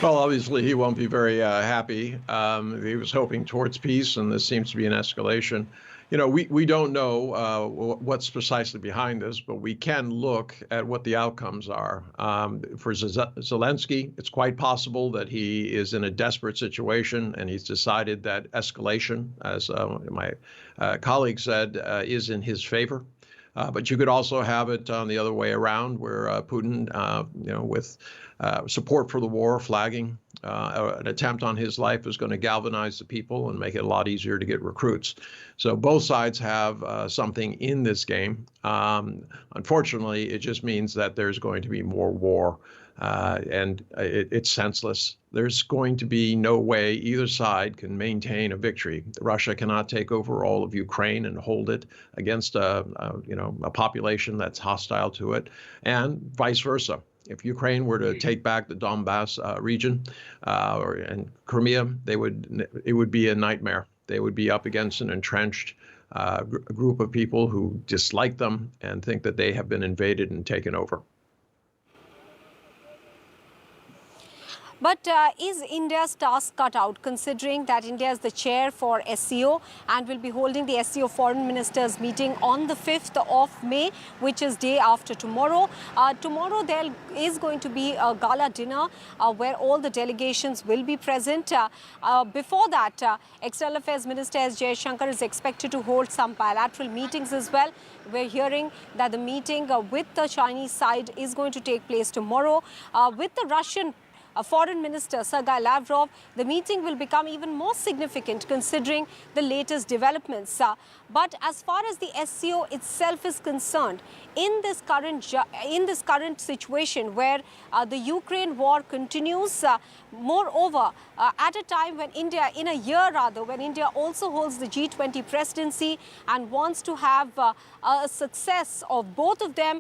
Well, obviously, he won't be very happy. He was hoping towards peace, and this seems to be an escalation. You know, we don't know what's precisely behind this, but we can look at what the outcomes are. For Zelensky, it's quite possible that he is in a desperate situation, and he's decided that escalation, as my colleague said, is in his favor. But you could also have it on the other way around, where Putin, with support for the war, flagging an attempt on his life is going to galvanize the people and make it a lot easier to get recruits. So both sides have something in this game. Unfortunately, it just means that there's going to be more war, and it's senseless. There's going to be no way either side can maintain a victory. Russia cannot take over all of Ukraine and hold it against a population that's hostile to it, and vice versa. If Ukraine were to take back the Donbass region and Crimea, it would be a nightmare. They would be up against an entrenched group of people who dislike them and think that they have been invaded and taken over. But is India's task cut out, considering that India is the chair for SCO and will be holding the SCO foreign ministers meeting on the 5th of May, which is day after tomorrow. Tomorrow there is going to be a gala dinner where all the delegations will be present. Before that, External Affairs Minister S. Jaishankar is expected to hold some bilateral meetings as well. We're hearing that the meeting with the Chinese side is going to take place tomorrow. With the Russian Foreign Minister Sergei Lavrov, the meeting will become even more significant considering the latest developments. But as far as the SCO itself is concerned, in this current situation where the Ukraine war continues, moreover, at a time when India, in a year rather, when India also holds the G20 presidency and wants to have a success of both of them,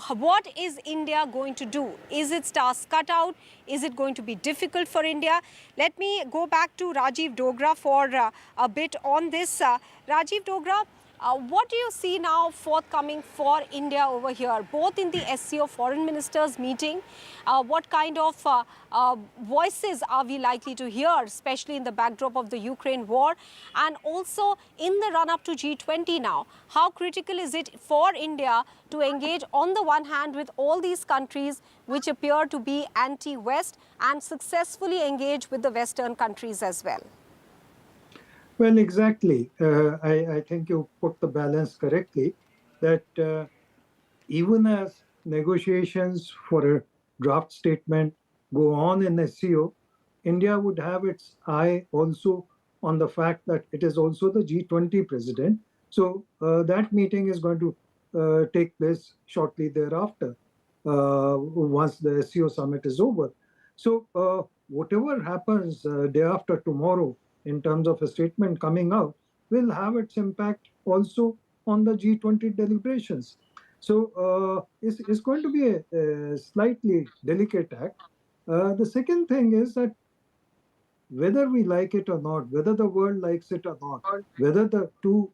what is India going to do? Is its task cut out? Is it going to be difficult for India? Let me go back to Rajiv Dogra for a bit on this. Rajiv Dogra, what do you see now forthcoming for India over here, both in the SCO foreign ministers meeting? What kind of voices are we likely to hear, especially in the backdrop of the Ukraine war, and also in the run-up to G20 now? How critical is it for India to engage on the one hand with all these countries which appear to be anti-West and successfully engage with the Western countries as well? Well, exactly. I think you put the balance correctly, that even as negotiations for a draft statement go on in SCO, India would have its eye also on the fact that it is also the G20 president. So that meeting is going to take place shortly thereafter, once the SCO summit is over. So whatever happens day after tomorrow, in terms of a statement coming out, will have its impact also on the G20 deliberations. So it's going to be a slightly delicate act. The second thing is that whether we like it or not, whether the world likes it or not, whether the two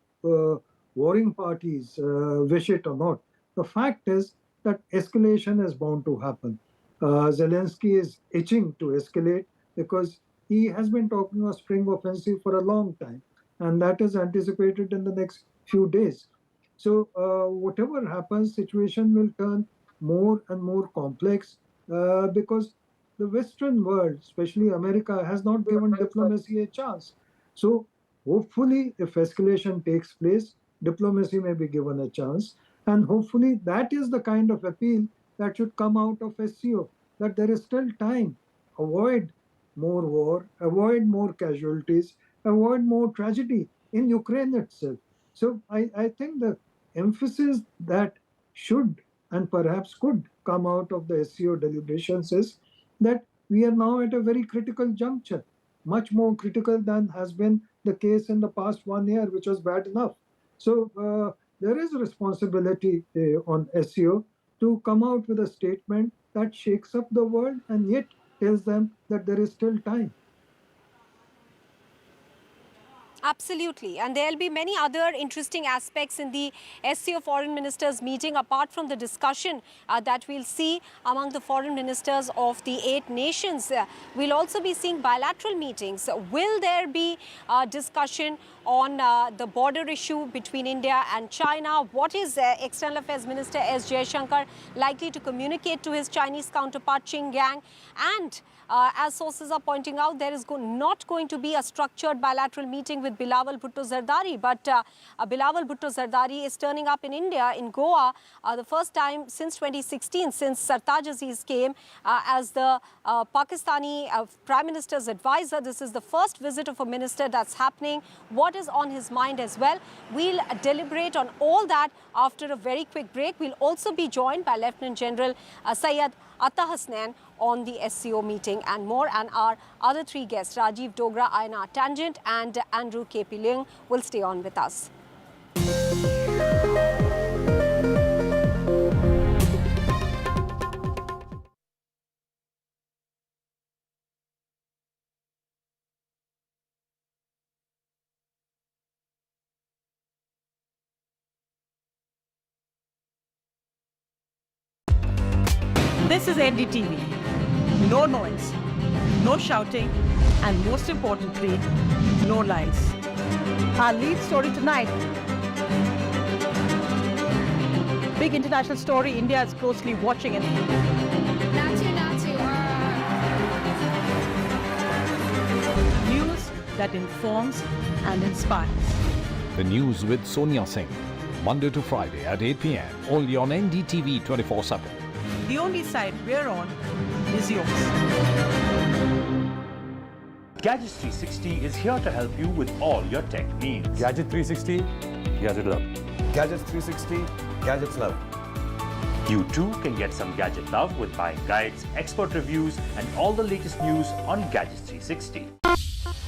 warring parties wish it or not, the fact is that escalation is bound to happen. Zelensky is itching to escalate because he has been talking of spring offensive for a long time, and that is anticipated in the next few days. So whatever happens, situation will turn more and more complex because the Western world, especially America, has not given diplomacy a chance. So hopefully, if escalation takes place, diplomacy may be given a chance. And hopefully that is the kind of appeal that should come out of SCO, that there is still time. Avoid more war, avoid more casualties, avoid more tragedy in Ukraine itself. So I think the emphasis that should and perhaps could come out of the SCO deliberations is that we are now at a very critical juncture, much more critical than has been the case in the past 1 year, which was bad enough. So there is a responsibility on SCO to come out with a statement that shakes up the world and yet tells them that there is still time. Absolutely. And there'll be many other interesting aspects in the SCO foreign ministers meeting apart from the discussion that we'll see among the foreign ministers of the 8 nations. We'll also be seeing bilateral meetings. Will there be a discussion on the border issue between India and China? What is External Affairs Minister S. Jaishankar likely to communicate to his Chinese counterpart Qin Gang? And as sources are pointing out, there is not going to be a structured bilateral meeting with Bilawal Bhutto Zardari, but Bilawal Bhutto Zardari is turning up in India, in Goa, the first time since 2016, since Sartaj Aziz came as the Pakistani Prime Minister's advisor. This is the first visit of a minister that's happening. What is on his mind as well? We'll deliberate on all that after a very quick break. We'll also be joined by Lieutenant General Syed Attrition on the SCO meeting and more. And our other 3 guests, Rajiv Dogra, Aina Tangent and Andrew K.P. Leung, will stay on with us. This is NDTV. No noise, no shouting, and most importantly, no lies. Our lead story tonight. Big international story. India is closely watching it. News that informs and inspires. The news with Sonia Singh. Monday to Friday at 8 p.m. only on NDTV 24/7. The only side we're on is yours. Gadgets 360 is here to help you with all your tech needs. Gadget 360, Gadget Love. Gadgets 360, Gadgets Love. You too can get some gadget love with buying guides, expert reviews, and all the latest news on Gadgets 360.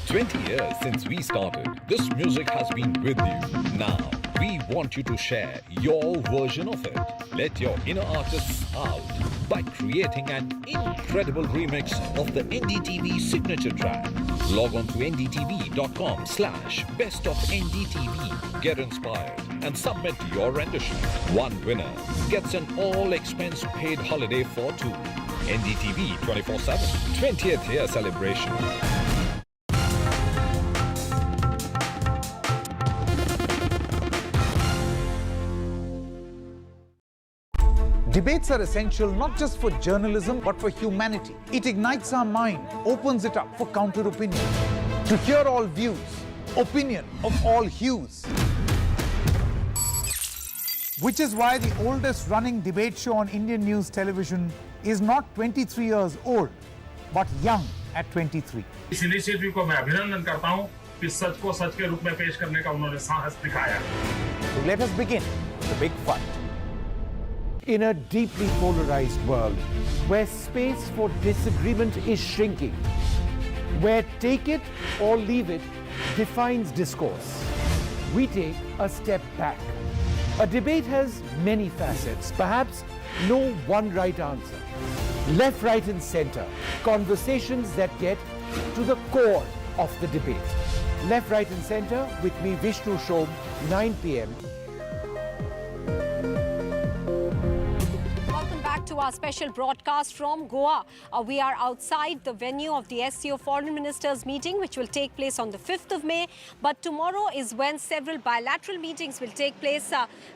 20 years since we started, this music has been with you. Now, we want you to share your version of it. Let your inner artists out by creating an incredible remix of the NDTV signature track. Log on to ndtv.com/best of NDTV. Get inspired and submit your rendition. One winner gets an all-expense paid holiday for 2. NDTV 24/7 20th year celebration. Debates are essential not just for journalism but for humanity. It ignites our mind, opens it up for counter-opinion. To hear all views, opinion of all hues. Which is why the oldest running debate show on Indian news television is not 23 years old, but young at 23. इस initiative को मैं अभिनंदन करता हूं कि सच को सच के रूप में पेश करने का उन्होंने साहस दिखाया. So let us begin the big fight. In a deeply polarized world, where space for disagreement is shrinking, where take it or leave it defines discourse, we take a step back. A debate has many facets, perhaps no one right answer. Left, right and center, conversations that get to the core of the debate. Left, right and center with me, Vishnu Shom, 9 p.m. To our special broadcast from Goa. We are outside the venue of the SCO Foreign Ministers meeting, which will take place on the 5th of May. But tomorrow is when several bilateral meetings will take place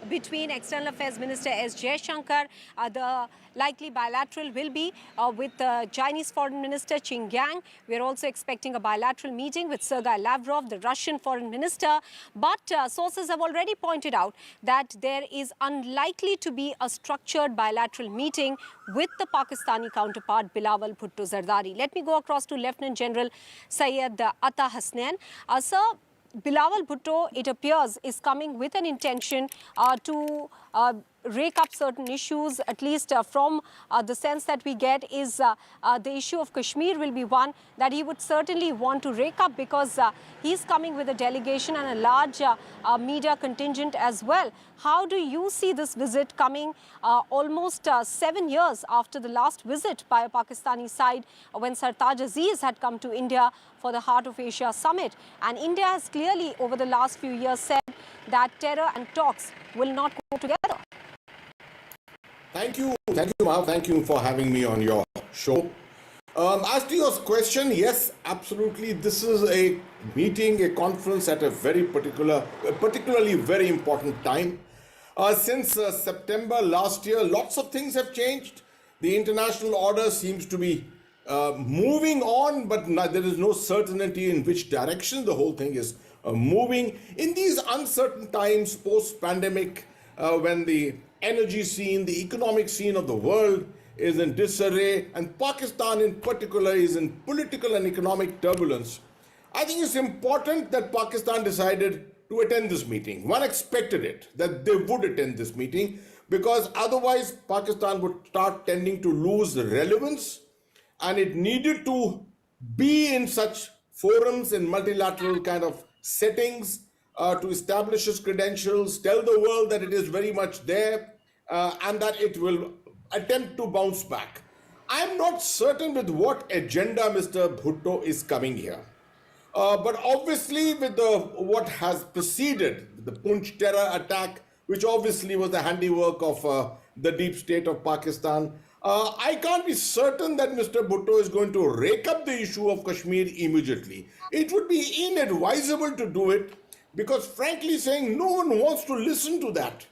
between External Affairs Minister S. Jaishankar. The likely bilateral will be with Chinese Foreign Minister Qin Gang. We are also expecting a bilateral meeting with Sergei Lavrov, the Russian Foreign Minister. But sources have already pointed out that there is unlikely to be a structured bilateral meeting with the Pakistani counterpart Bilawal Bhutto Zardari. Let me go across to Lieutenant General Syed Attrition. Sir, Bilawal Bhutto, it appears, is coming with an intention to rake up certain issues, at least from the sense that we get is the issue of Kashmir will be one that he would certainly want to rake up, because he's coming with a delegation and a large media contingent as well. How do you see this visit coming almost 7 years after the last visit by a Pakistani side when Sartaj Aziz had come to India for the Heart of Asia Summit? And India has clearly over the last few years said that terror and talks will not go together. Thank you, Mahav. Thank you for having me on your show. As to your question, yes, absolutely. This is a meeting, a conference at a particularly very important time. Since September last year, lots of things have changed. The international order seems to be moving on, but there is no certainty in which direction the whole thing is moving. In these uncertain times, post-pandemic, when the energy scene, the economic scene of the world is in disarray, and Pakistan in particular is in political and economic turbulence, I think it's important that Pakistan decided to attend this meeting. One expected it, that they would attend this meeting, because otherwise Pakistan would start tending to lose relevance, and it needed to be in such forums, in multilateral kind of settings, to establish its credentials, tell the world that it is very much there, and that it will attempt to bounce back. I'm not certain with what agenda Mr. Bhutto is coming here. But obviously with what has preceded the Poonch terror attack, which obviously was the handiwork of the deep state of Pakistan, I can't be certain that Mr. Bhutto is going to rake up the issue of Kashmir immediately. It would be inadvisable to do it, because frankly saying, no one wants to listen to that.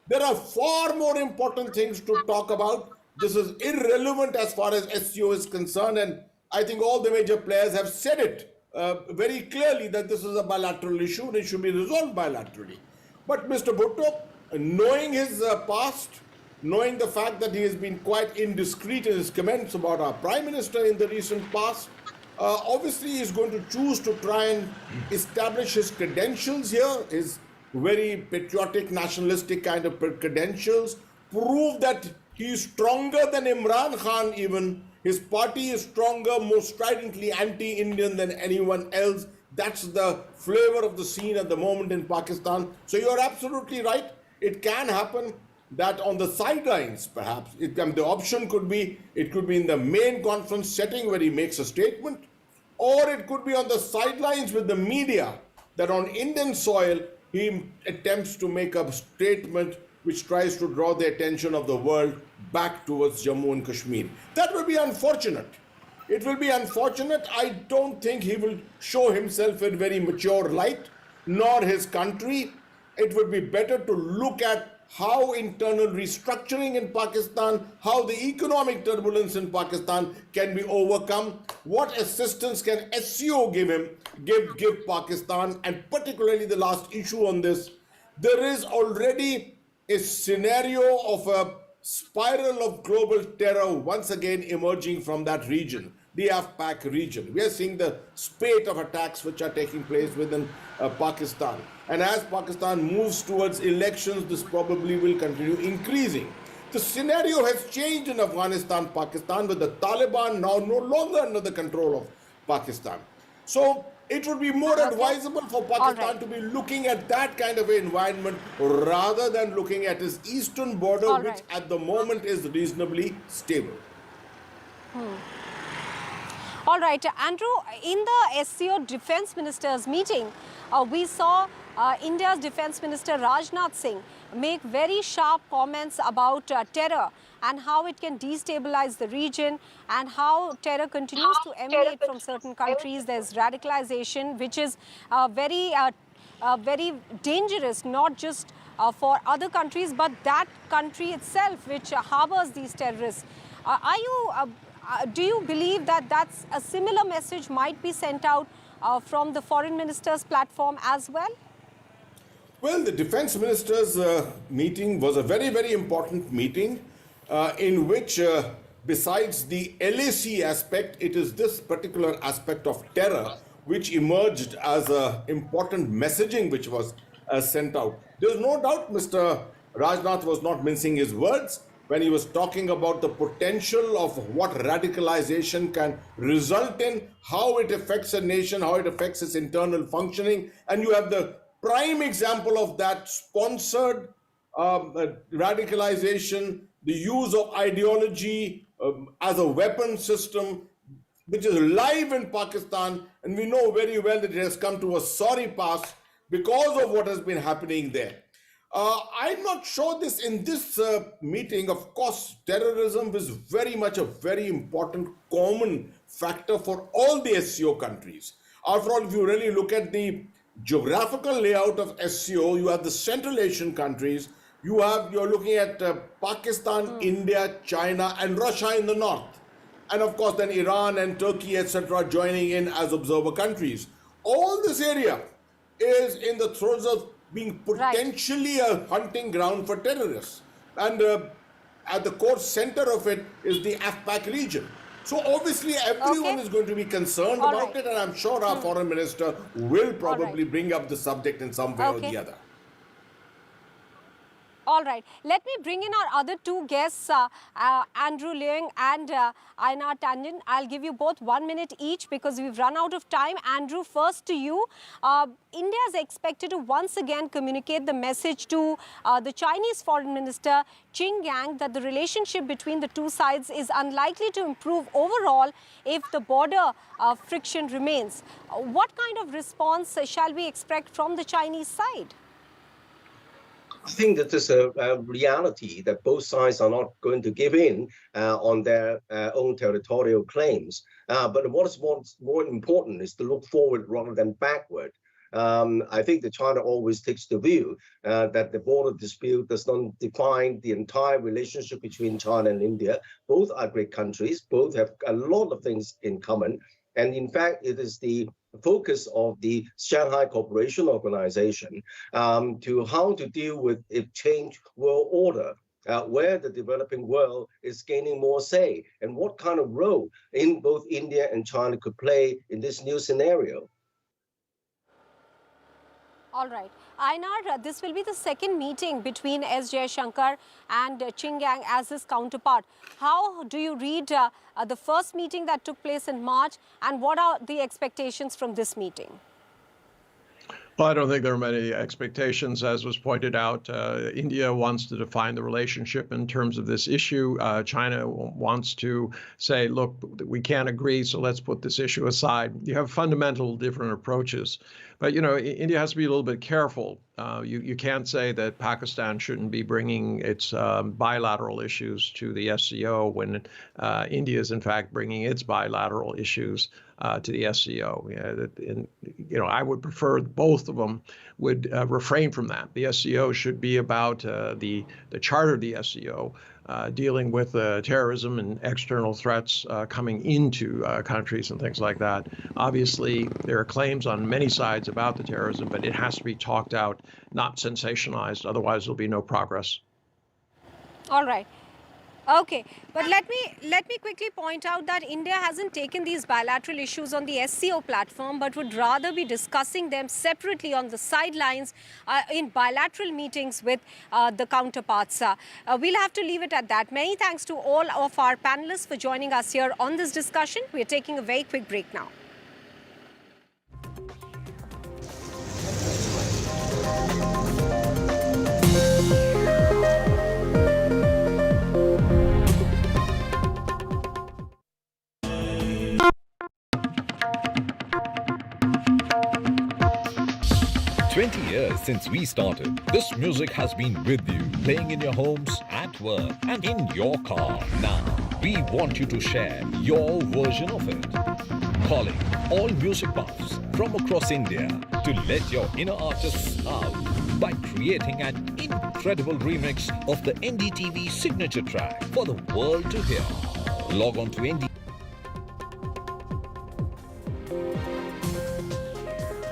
There are far more important things to talk about. This is irrelevant as far as SCO is concerned, and I think all the major players have said it very clearly that this is a bilateral issue and it should be resolved bilaterally. But Mr. Bhutto, knowing his past, knowing the fact that he has been quite indiscreet in his comments about our Prime Minister in the recent past, obviously he is going to choose to try and establish his credentials here, his very patriotic, nationalistic kind of credentials, prove that he is stronger than Imran Khan even. His party is stronger, more stridently anti-Indian than anyone else. That's the flavor of the scene at the moment in Pakistan. So you're absolutely right. It can happen that on the sidelines, perhaps, the option could be, it could be in the main conference setting where he makes a statement, or it could be on the sidelines with the media, that on Indian soil, he attempts to make a statement which tries to draw the attention of the world back towards Jammu and Kashmir. That will be unfortunate. It will be unfortunate. I don't think he will show himself in very mature light, nor his country. It would be better to look at how internal restructuring in Pakistan, how the economic turbulence in Pakistan can be overcome, what assistance can SCO give Pakistan, and particularly the last issue on this. There is already a scenario of a spiral of global terror once again emerging from that region, the AFPAC region. We are seeing the spate of attacks which are taking place within Pakistan. And as Pakistan moves towards elections, this probably will continue increasing. The scenario has changed in Afghanistan, Pakistan, with the Taliban now no longer under the control of Pakistan. So it would be more advisable for Pakistan to be looking at that kind of environment rather than looking at its eastern border, which at the moment is reasonably stable. All right, Andrew, in the SCO Defence Ministers meeting, we saw India's Defence Minister Rajnath Singh make very sharp comments about terror and how it can destabilize the region and how terror continues to emanate from certain countries. There's radicalization, which is very dangerous, not just for other countries, but that country itself, which harbors these terrorists. Do you believe that that's a similar message might be sent out from the foreign ministers' platform as well? Well, the defense ministers' meeting was a very, very important meeting in which, besides the LAC aspect, it is this particular aspect of terror which emerged as important messaging which was sent out. There's no doubt Mr. Rajnath was not mincing his words when he was talking about the potential of what radicalization can result in, how it affects a nation, how it affects its internal functioning. And you have the prime example of that sponsored radicalization, the use of ideology as a weapon system, which is live in Pakistan. And we know very well that it has come to a sorry pass because of what has been happening there. I'm not sure this in this meeting. Of course, terrorism is very much a very important common factor for all the SCO countries. After all, if you really look at the geographical layout of SCO, you have the Central Asian countries, you're looking at Pakistan, India, China, and Russia in the north. And of course, then Iran and Turkey, etc., joining in as observer countries. All this area is in the throes of being potentially a hunting ground for terrorists. And at the core center of it is the AFPAC region. So obviously everyone is going to be concerned about it, and I'm sure our foreign minister will probably bring up the subject in some way or the other. All right. Let me bring in our other two guests, Andrew Leung and Einar Tandjen. I'll give you both 1 minute each because we've run out of time. Andrew, first to you. India is expected to once again communicate the message to the Chinese Foreign Minister Qin Gang that the relationship between the two sides is unlikely to improve overall if the border friction remains. What kind of response shall we expect from the Chinese side? I think that there's a reality that both sides are not going to give in on their own territorial claims. But what is more important is to look forward rather than backward. I think that China always takes the view that the border dispute does not define the entire relationship between China and India. Both are great countries. Both have a lot of things in common. And in fact, it is the focus of the Shanghai Cooperation Organization to how to deal with a changed world order, where the developing world is gaining more say, and what kind of role in both India and China could play in this new scenario. All right. Einar, this will be the second meeting between S. Jaishankar and Qin Gang as his counterpart. How do you read the first meeting that took place in March, and what are the expectations from this meeting? Well, I don't think there are many expectations. As was pointed out, India wants to define the relationship in terms of this issue. China wants to say, look, we can't agree, so let's put this issue aside. You have fundamental different approaches. But, you know, India has to be a little bit careful. You can't say that Pakistan shouldn't be bringing its bilateral issues to the SCO when India is, in fact, bringing its bilateral issues to the SCO. I would prefer both of them would refrain from that. The SCO should be about the charter of the SCO, dealing with terrorism and external threats coming into countries and things like that. Obviously, there are claims on many sides about the terrorism, but it has to be talked out, not sensationalized. Otherwise, there'll be no progress. All right. Okay, but let me quickly point out that India hasn't taken these bilateral issues on the SCO platform, but would rather be discussing them separately on the sidelines in bilateral meetings with the counterparts. We'll have to leave it at that. Many thanks to all of our panelists for joining us here on this discussion. We're taking a very quick break now. Years since we started, this music has been with you, playing in your homes, at work, and in your car. Now, we want you to share your version of it. Calling all music buffs from across India to let your inner artists out by creating an incredible remix of the NDTV signature track for the world to hear. Log on to NDTV.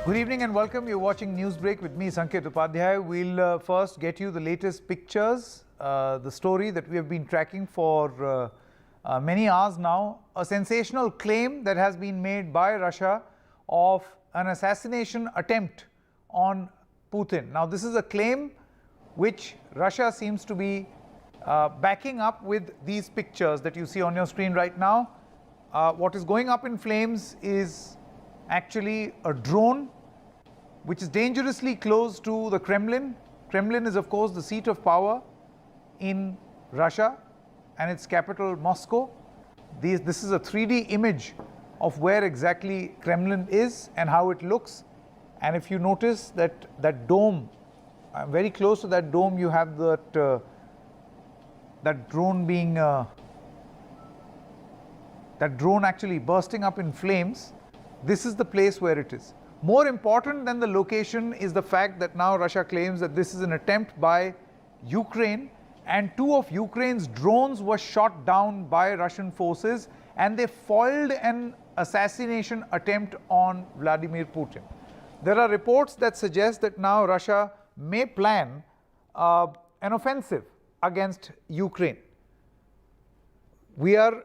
Good evening and welcome. You're watching Newsbreak with me, Sanket Upadhyay. We'll first get you the latest pictures, the story that we have been tracking for many hours now. A sensational claim that has been made by Russia of an assassination attempt on Putin. Now, this is a claim which Russia seems to be backing up with these pictures that you see on your screen right now. What is going up in flames is actually a drone which is dangerously close to the Kremlin. Kremlin is, of course, the seat of power in Russia and its capital, Moscow. This is a 3D image of where exactly Kremlin is and how it looks. And if you notice that dome, very close to that dome, you have that drone being that drone actually bursting up in flames. This is the place where it is. More important than the location is the fact that now Russia claims that this is an attempt by Ukraine, and 2 of Ukraine's drones were shot down by Russian forces, and they foiled an assassination attempt on Vladimir Putin. There are reports that suggest that now Russia may plan an offensive against Ukraine. We are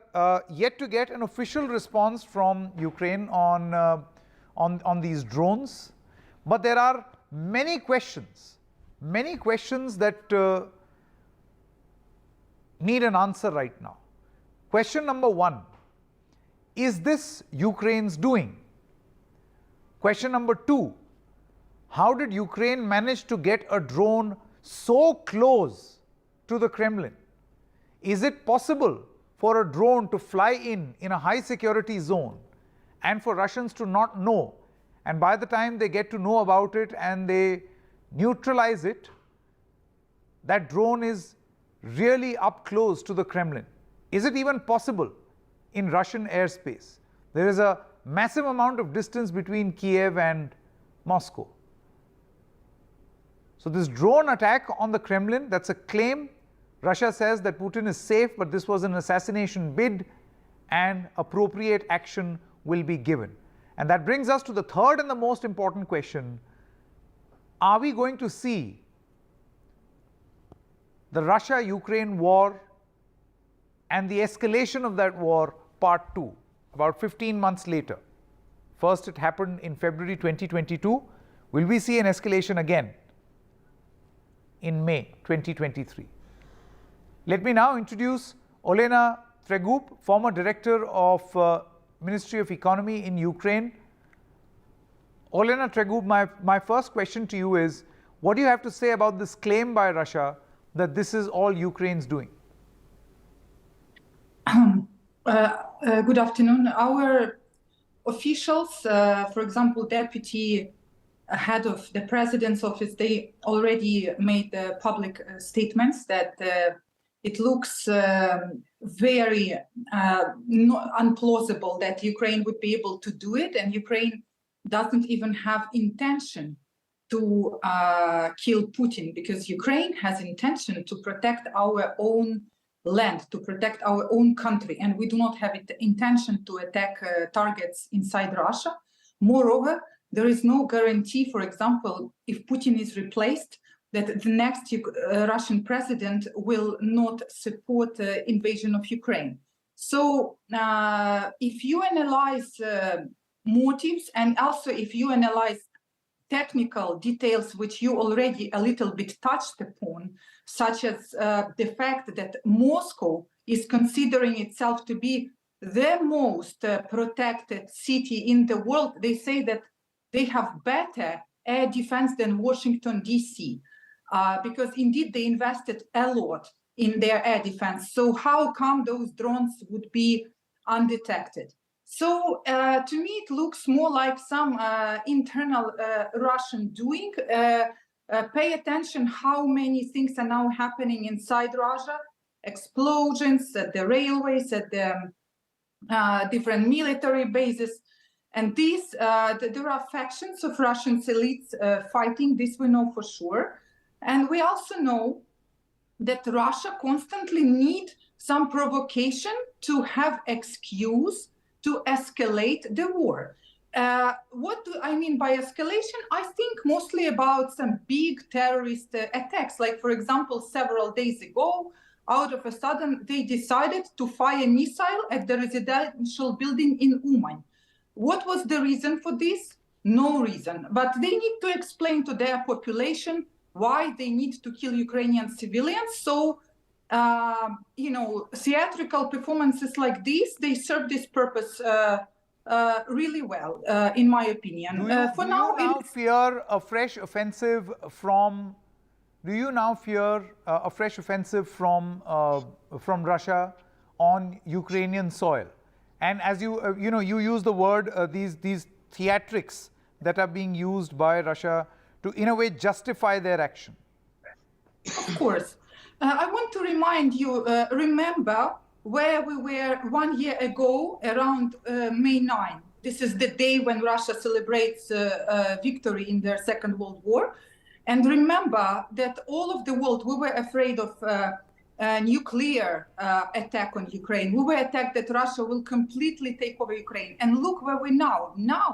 yet to get an official response from Ukraine on these drones, but there are many questions that need an answer right now. Question number 1, is this Ukraine's doing? Question number 2, how did Ukraine manage to get a drone so close to the Kremlin? Is it possible for a drone to fly in a high security zone and for Russians to not know, and by the time they get to know about it and they neutralize it, that drone is really up close to the Kremlin? Is it even possible in Russian airspace? There is a massive amount of distance between Kyiv and Moscow. So this drone attack on the Kremlin, that's a claim. Russia says that Putin is safe, but this was an assassination bid and appropriate action will be given. And that brings us to the third and the most important question. Are we going to see the Russia-Ukraine war and the escalation of that war part 2, about 15 months later? First it happened in February 2022. Will we see an escalation again in May 2023? Let me now introduce Olena Tregub, former director of Ministry of Economy in Ukraine. Olena Tregub, my first question to you is, what do you have to say about this claim by Russia that this is all Ukraine's doing? Good afternoon. Our officials, for example, deputy head of the president's office, they already made public statements that it looks very unplausible that Ukraine would be able to do it, and Ukraine doesn't even have intention to kill Putin, because Ukraine has intention to protect our own land, to protect our own country, and we do not have intention to attack targets inside Russia. Moreover, there is no guarantee, for example, if Putin is replaced, that the next Russian president will not support the invasion of Ukraine. So if you analyze motives, and also if you analyze technical details, which you already a little bit touched upon, such as the fact that Moscow is considering itself to be the most protected city in the world, they say that they have better air defense than Washington, D.C., because indeed they invested a lot in their air defense. So how come those drones would be undetected? So to me, it looks more like some internal Russian doing. Pay attention how many things are now happening inside Russia. Explosions at the railways, at the different military bases. And these, there are factions of Russian elites fighting, this we know for sure. And we also know that Russia constantly needs some provocation to have excuse to escalate the war. What do I mean by escalation? I think mostly about some big terrorist attacks. Like, for example, several days ago, out of a sudden, they decided to fire a missile at the residential building in Uman. What was the reason for this? No reason. But they need to explain to their population why they need to kill Ukrainian civilians. So, theatrical performances like this, they serve this purpose really well, in my opinion. Do you now fear a fresh offensive from? Do you now fear a fresh offensive from Russia on Ukrainian soil? And as you you use the word these theatrics that are being used by Russia to, in a way, justify their action. Of course, I want to remind you. Remember where we were 1 year ago, around May 9. This is the day when Russia celebrates victory in their Second World War. And remember that all of the world, we were afraid of a nuclear attack on Ukraine. We were attacked that Russia will completely take over Ukraine. And look where we now. Now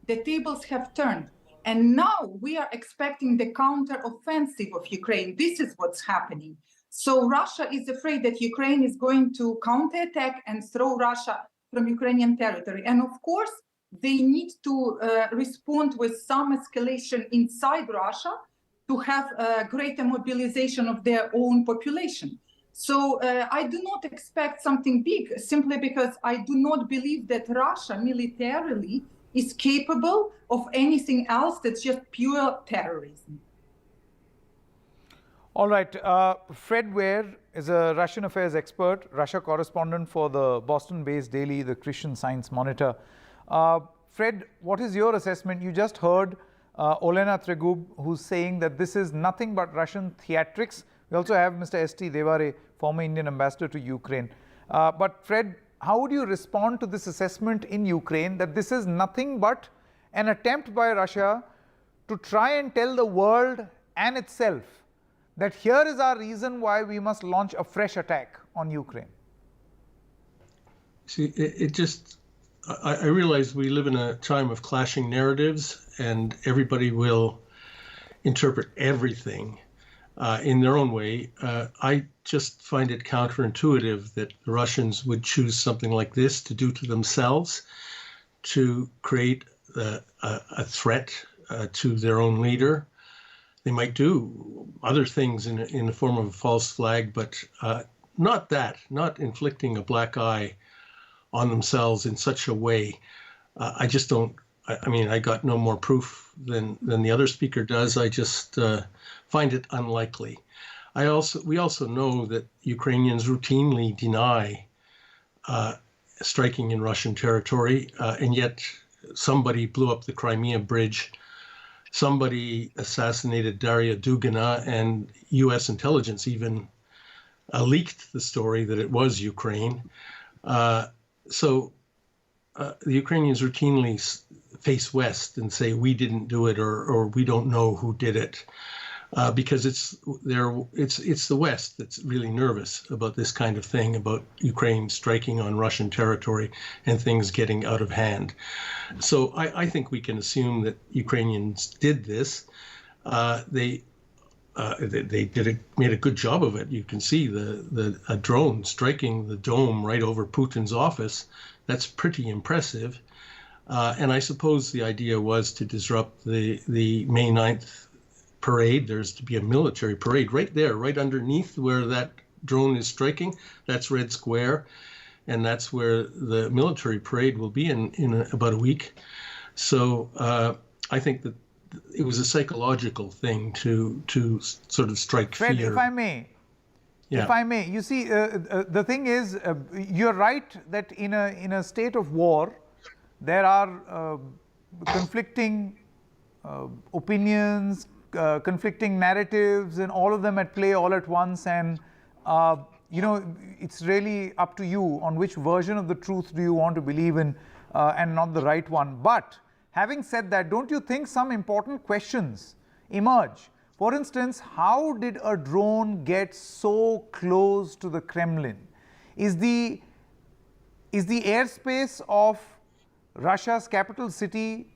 the tables have turned. And now we are expecting the counter-offensive of Ukraine. This is what's happening. So Russia is afraid that Ukraine is going to counterattack and throw Russia from Ukrainian territory. And of course, they need to respond with some escalation inside Russia to have a greater mobilization of their own population. So I do not expect something big, simply because I do not believe that Russia militarily is capable of anything else that's just pure terrorism. All right. Fred Ware is a Russian affairs expert, Russia correspondent for the Boston-based daily, the Christian Science Monitor. Fred, what is your assessment? You just heard Olena Tregub, who's saying that this is nothing but Russian theatrics. We also have Mr. S.T. Devare, former Indian ambassador to Ukraine. But Fred, how would you respond to this assessment in Ukraine that this is nothing but an attempt by Russia to try and tell the world and itself that here is our reason why we must launch a fresh attack on Ukraine? See, I realize we live in a time of clashing narratives, and everybody will interpret everything in their own way. I just find it counterintuitive that the Russians would choose something like this to do to themselves, to create a threat to their own leader. They might do other things in the form of a false flag, but not inflicting a black eye on themselves in such a way. I just don't. I mean, I got no more proof than the other speaker does. I just find it unlikely. We also know that Ukrainians routinely deny striking in Russian territory, and yet somebody blew up the Crimea Bridge. Somebody assassinated Daria Dugina, and U.S. intelligence even leaked the story that it was Ukraine. So the Ukrainians routinely face West and say, we didn't do it, or we don't know who did it, because it's the West that's really nervous about this kind of thing, about Ukraine striking on Russian territory and things getting out of hand. So I think we can assume that Ukrainians did this. They made a good job of it. You can see a drone striking the dome right over Putin's office. That's pretty impressive. And I suppose the idea was to disrupt the May 9th parade. There's to be a military parade right there, right underneath where that drone is striking. That's Red Square. And that's where the military parade will be in about a week. So I think that it was a psychological thing to sort of strike fear. Fred, if I may, you see, the thing is, you're right that in a state of war, there are conflicting opinions, conflicting narratives, and all of them at play all at once. And it's really up to you on which version of the truth do you want to believe in, and not the right one. But having said that, don't you think some important questions emerge? For instance, how did a drone get so close to the Kremlin? Is the airspace of Russia's capital city,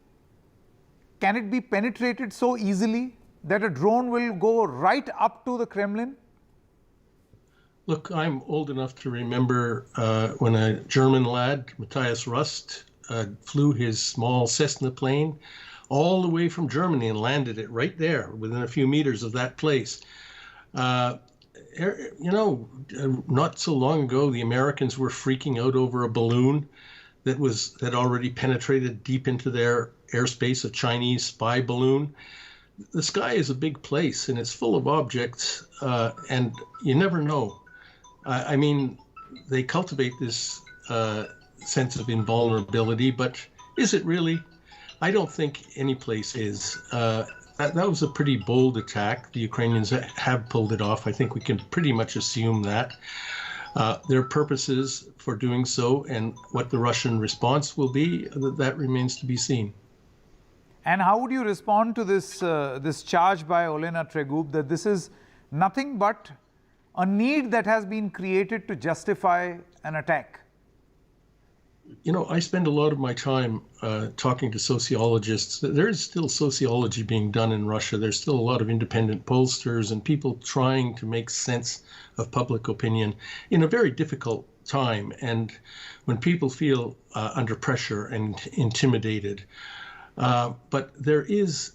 can it be penetrated so easily that a drone will go right up to the Kremlin? Look, I'm old enough to remember when a German lad, Matthias Rust, flew his small Cessna plane all the way from Germany and landed it right there within a few meters of that place. You know, not so long ago, the Americans were freaking out over a balloon that already penetrated deep into their airspace, a Chinese spy balloon. The sky is a big place and it's full of objects, and you never know. I mean, they cultivate this sense of invulnerability, but is it really? I don't think any place is. That was a pretty bold attack. The Ukrainians have pulled it off. I think we can pretty much assume that. Their purposes for doing so and what the Russian response will be, that remains to be seen. And how would you respond to this, this charge by Olena Tregub that this is nothing but a need that has been created to justify an attack? You know, I spend a lot of my time talking to sociologists. There is still sociology being done in Russia. There's still a lot of independent pollsters and people trying to make sense of public opinion in a very difficult time. And when people feel under pressure and intimidated, but it's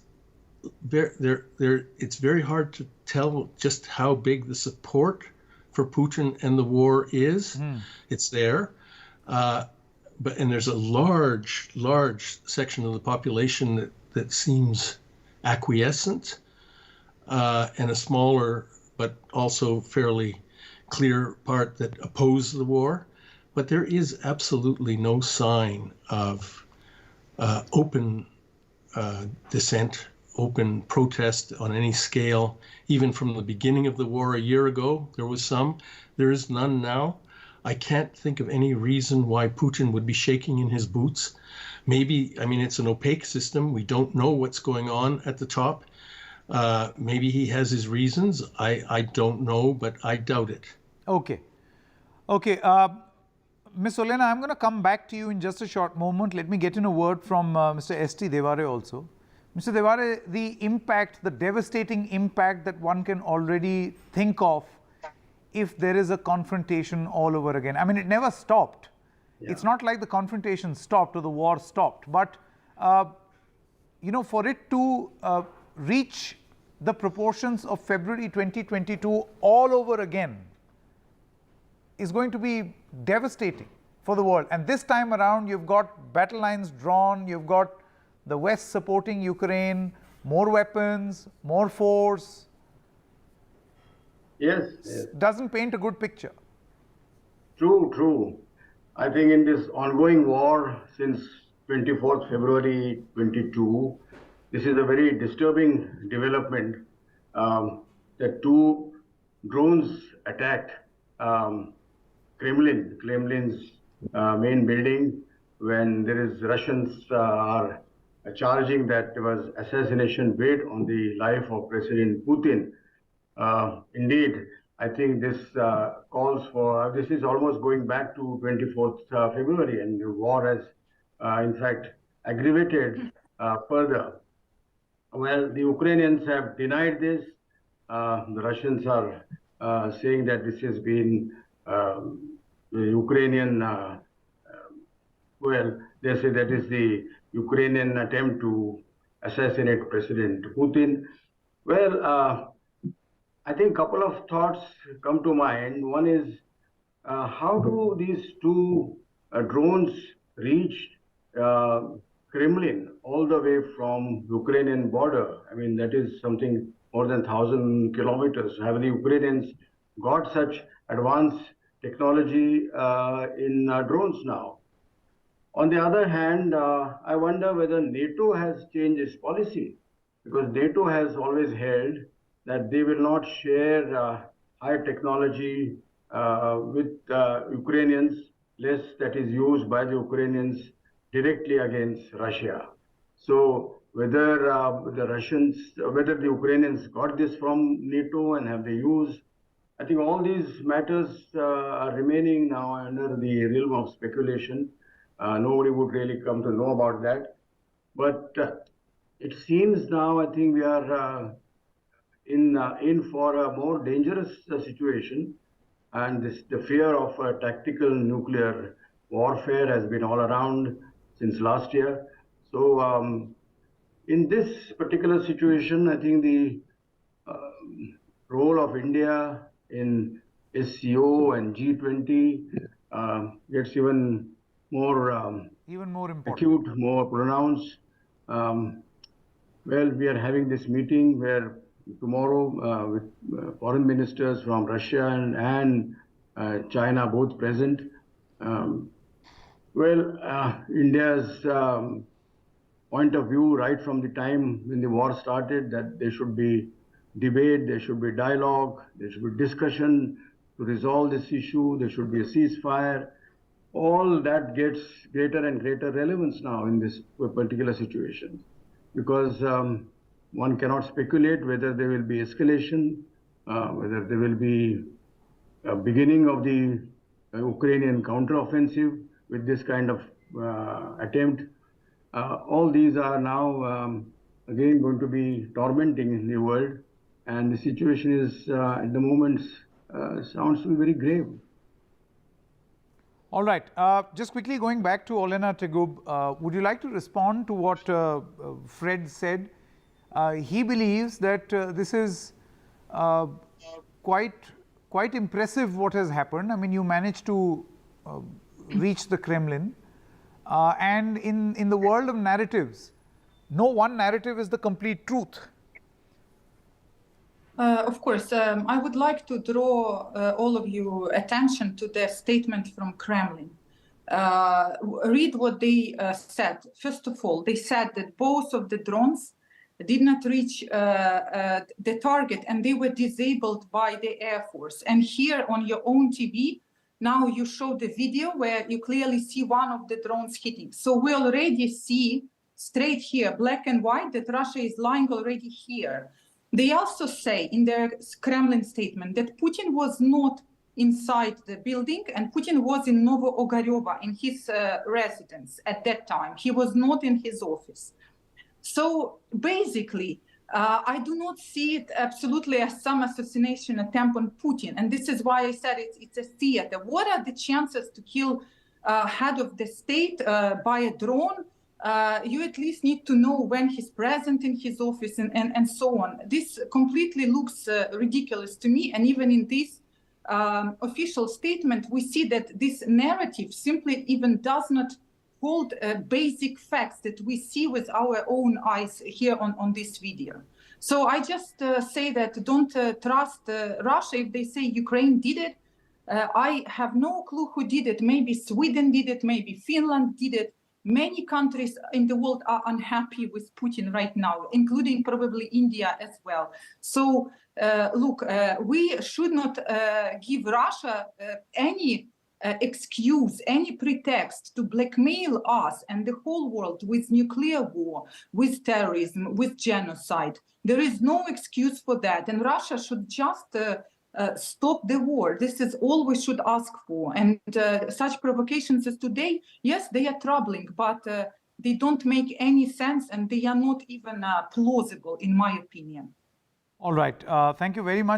very hard to tell just how big the support for Putin and the war is. It's there. And there's a large section of the population that seems acquiescent, and a smaller but also fairly clear part that oppose the war. But there is absolutely no sign of open dissent, open protest on any scale. Even from the beginning of the war a year ago, there was some. There is none now. I can't think of any reason why Putin would be shaking in his boots. Maybe, I mean, it's an opaque system. We don't know what's going on at the top. Maybe he has his reasons. I don't know, but I doubt it. Okay. Okay. Ms. Olena, I'm going to come back to you in just a short moment. Let me get in a word from Mr. S.T. Devare also. Mr. Devare, the impact, the devastating impact that one can already think of if there is a confrontation all over again. I mean, it never stopped. Yeah. It's not like the confrontation stopped or the war stopped. But, you know, for it to reach the proportions of February 2022 all over again is going to be devastating for the world. And this time around, you've got battle lines drawn, you've got the West supporting Ukraine, more weapons, more force. Yes. Doesn't paint a good picture. True. I think in this ongoing war since 24th February 22, this is a very disturbing development that two drones attacked Kremlin's main building when there is Russians are charging that there was assassination bid on the life of President Putin. Indeed, I think this calls for, this is almost going back to 24th February, and the war has, in fact, aggravated further. Well, the Ukrainians have denied this. The Russians are saying that this has been the Ukrainian, well, they say that is the Ukrainian attempt to assassinate President Putin. Well, I think a couple of thoughts come to mind. One is, how do these two drones reach Kremlin all the way from Ukrainian border? I mean, that is something more than 1,000 kilometers. Have the Ukrainians got such advanced technology in drones now? On the other hand, I wonder whether NATO has changed its policy, because NATO has always held that they will not share high technology with Ukrainians, lest that is used by the Ukrainians directly against Russia. So whether whether the Ukrainians got this from NATO and have they used, I think all these matters are remaining now under the realm of speculation. Nobody would really come to know about that. But it seems now, I think we are in for a more dangerous situation, and the fear of tactical nuclear warfare has been all around since last year. So in this particular situation, I think the role of India in SCO and G20 gets even more important, acute, more pronounced. Well, we are having this meeting where tomorrow with foreign ministers from Russia and China both present. India's point of view right from the time when the war started that there should be debate, there should be dialogue, there should be discussion to resolve this issue, there should be a ceasefire. All that gets greater and greater relevance now in this particular situation, because one cannot speculate whether there will be escalation, whether there will be a beginning of the Ukrainian counteroffensive with this kind of attempt. All these are now again going to be tormenting in the world, and the situation is at the moment sounds to be very grave. All right. Just quickly going back to Olena Tegub, would you like to respond to what Fred said? He believes that this is quite impressive what has happened. I mean, you managed to reach the Kremlin. And in the world of narratives, no one narrative is the complete truth. Of course, I would like to draw all of you attention to the statement from Kremlin. Read what they said. First of all, they said that both of the drones did not reach the target and they were disabled by the Air Force. And here on your own TV, now you show the video where you clearly see one of the drones hitting. So we already see straight here, black and white, that Russia is lying already here. They also say in their Kremlin statement that Putin was not inside the building and Putin was in Novo-Ogareva in his residence at that time. He was not in his office. So basically, I do not see it absolutely as some assassination attempt on Putin. And this is why I said it's a theater. What are the chances to kill head of the state by a drone? You at least need to know when he's present in his office and so on. This completely looks ridiculous to me. And even in this official statement, we see that this narrative simply even does not hold basic facts that we see with our own eyes here on this video. So I just say that don't trust Russia if they say Ukraine did it. I have no clue who did it. Maybe Sweden did it, maybe Finland did it. Many countries in the world are unhappy with Putin right now, including probably India as well. So look, we should not give Russia any excuse, any pretext to blackmail us and the whole world with nuclear war, with terrorism, with genocide. There is no excuse for that. And Russia should just stop the war. This is all we should ask for. And such provocations as today, yes, they are troubling, but they don't make any sense and they are not even plausible, in my opinion. All right. Thank you very much.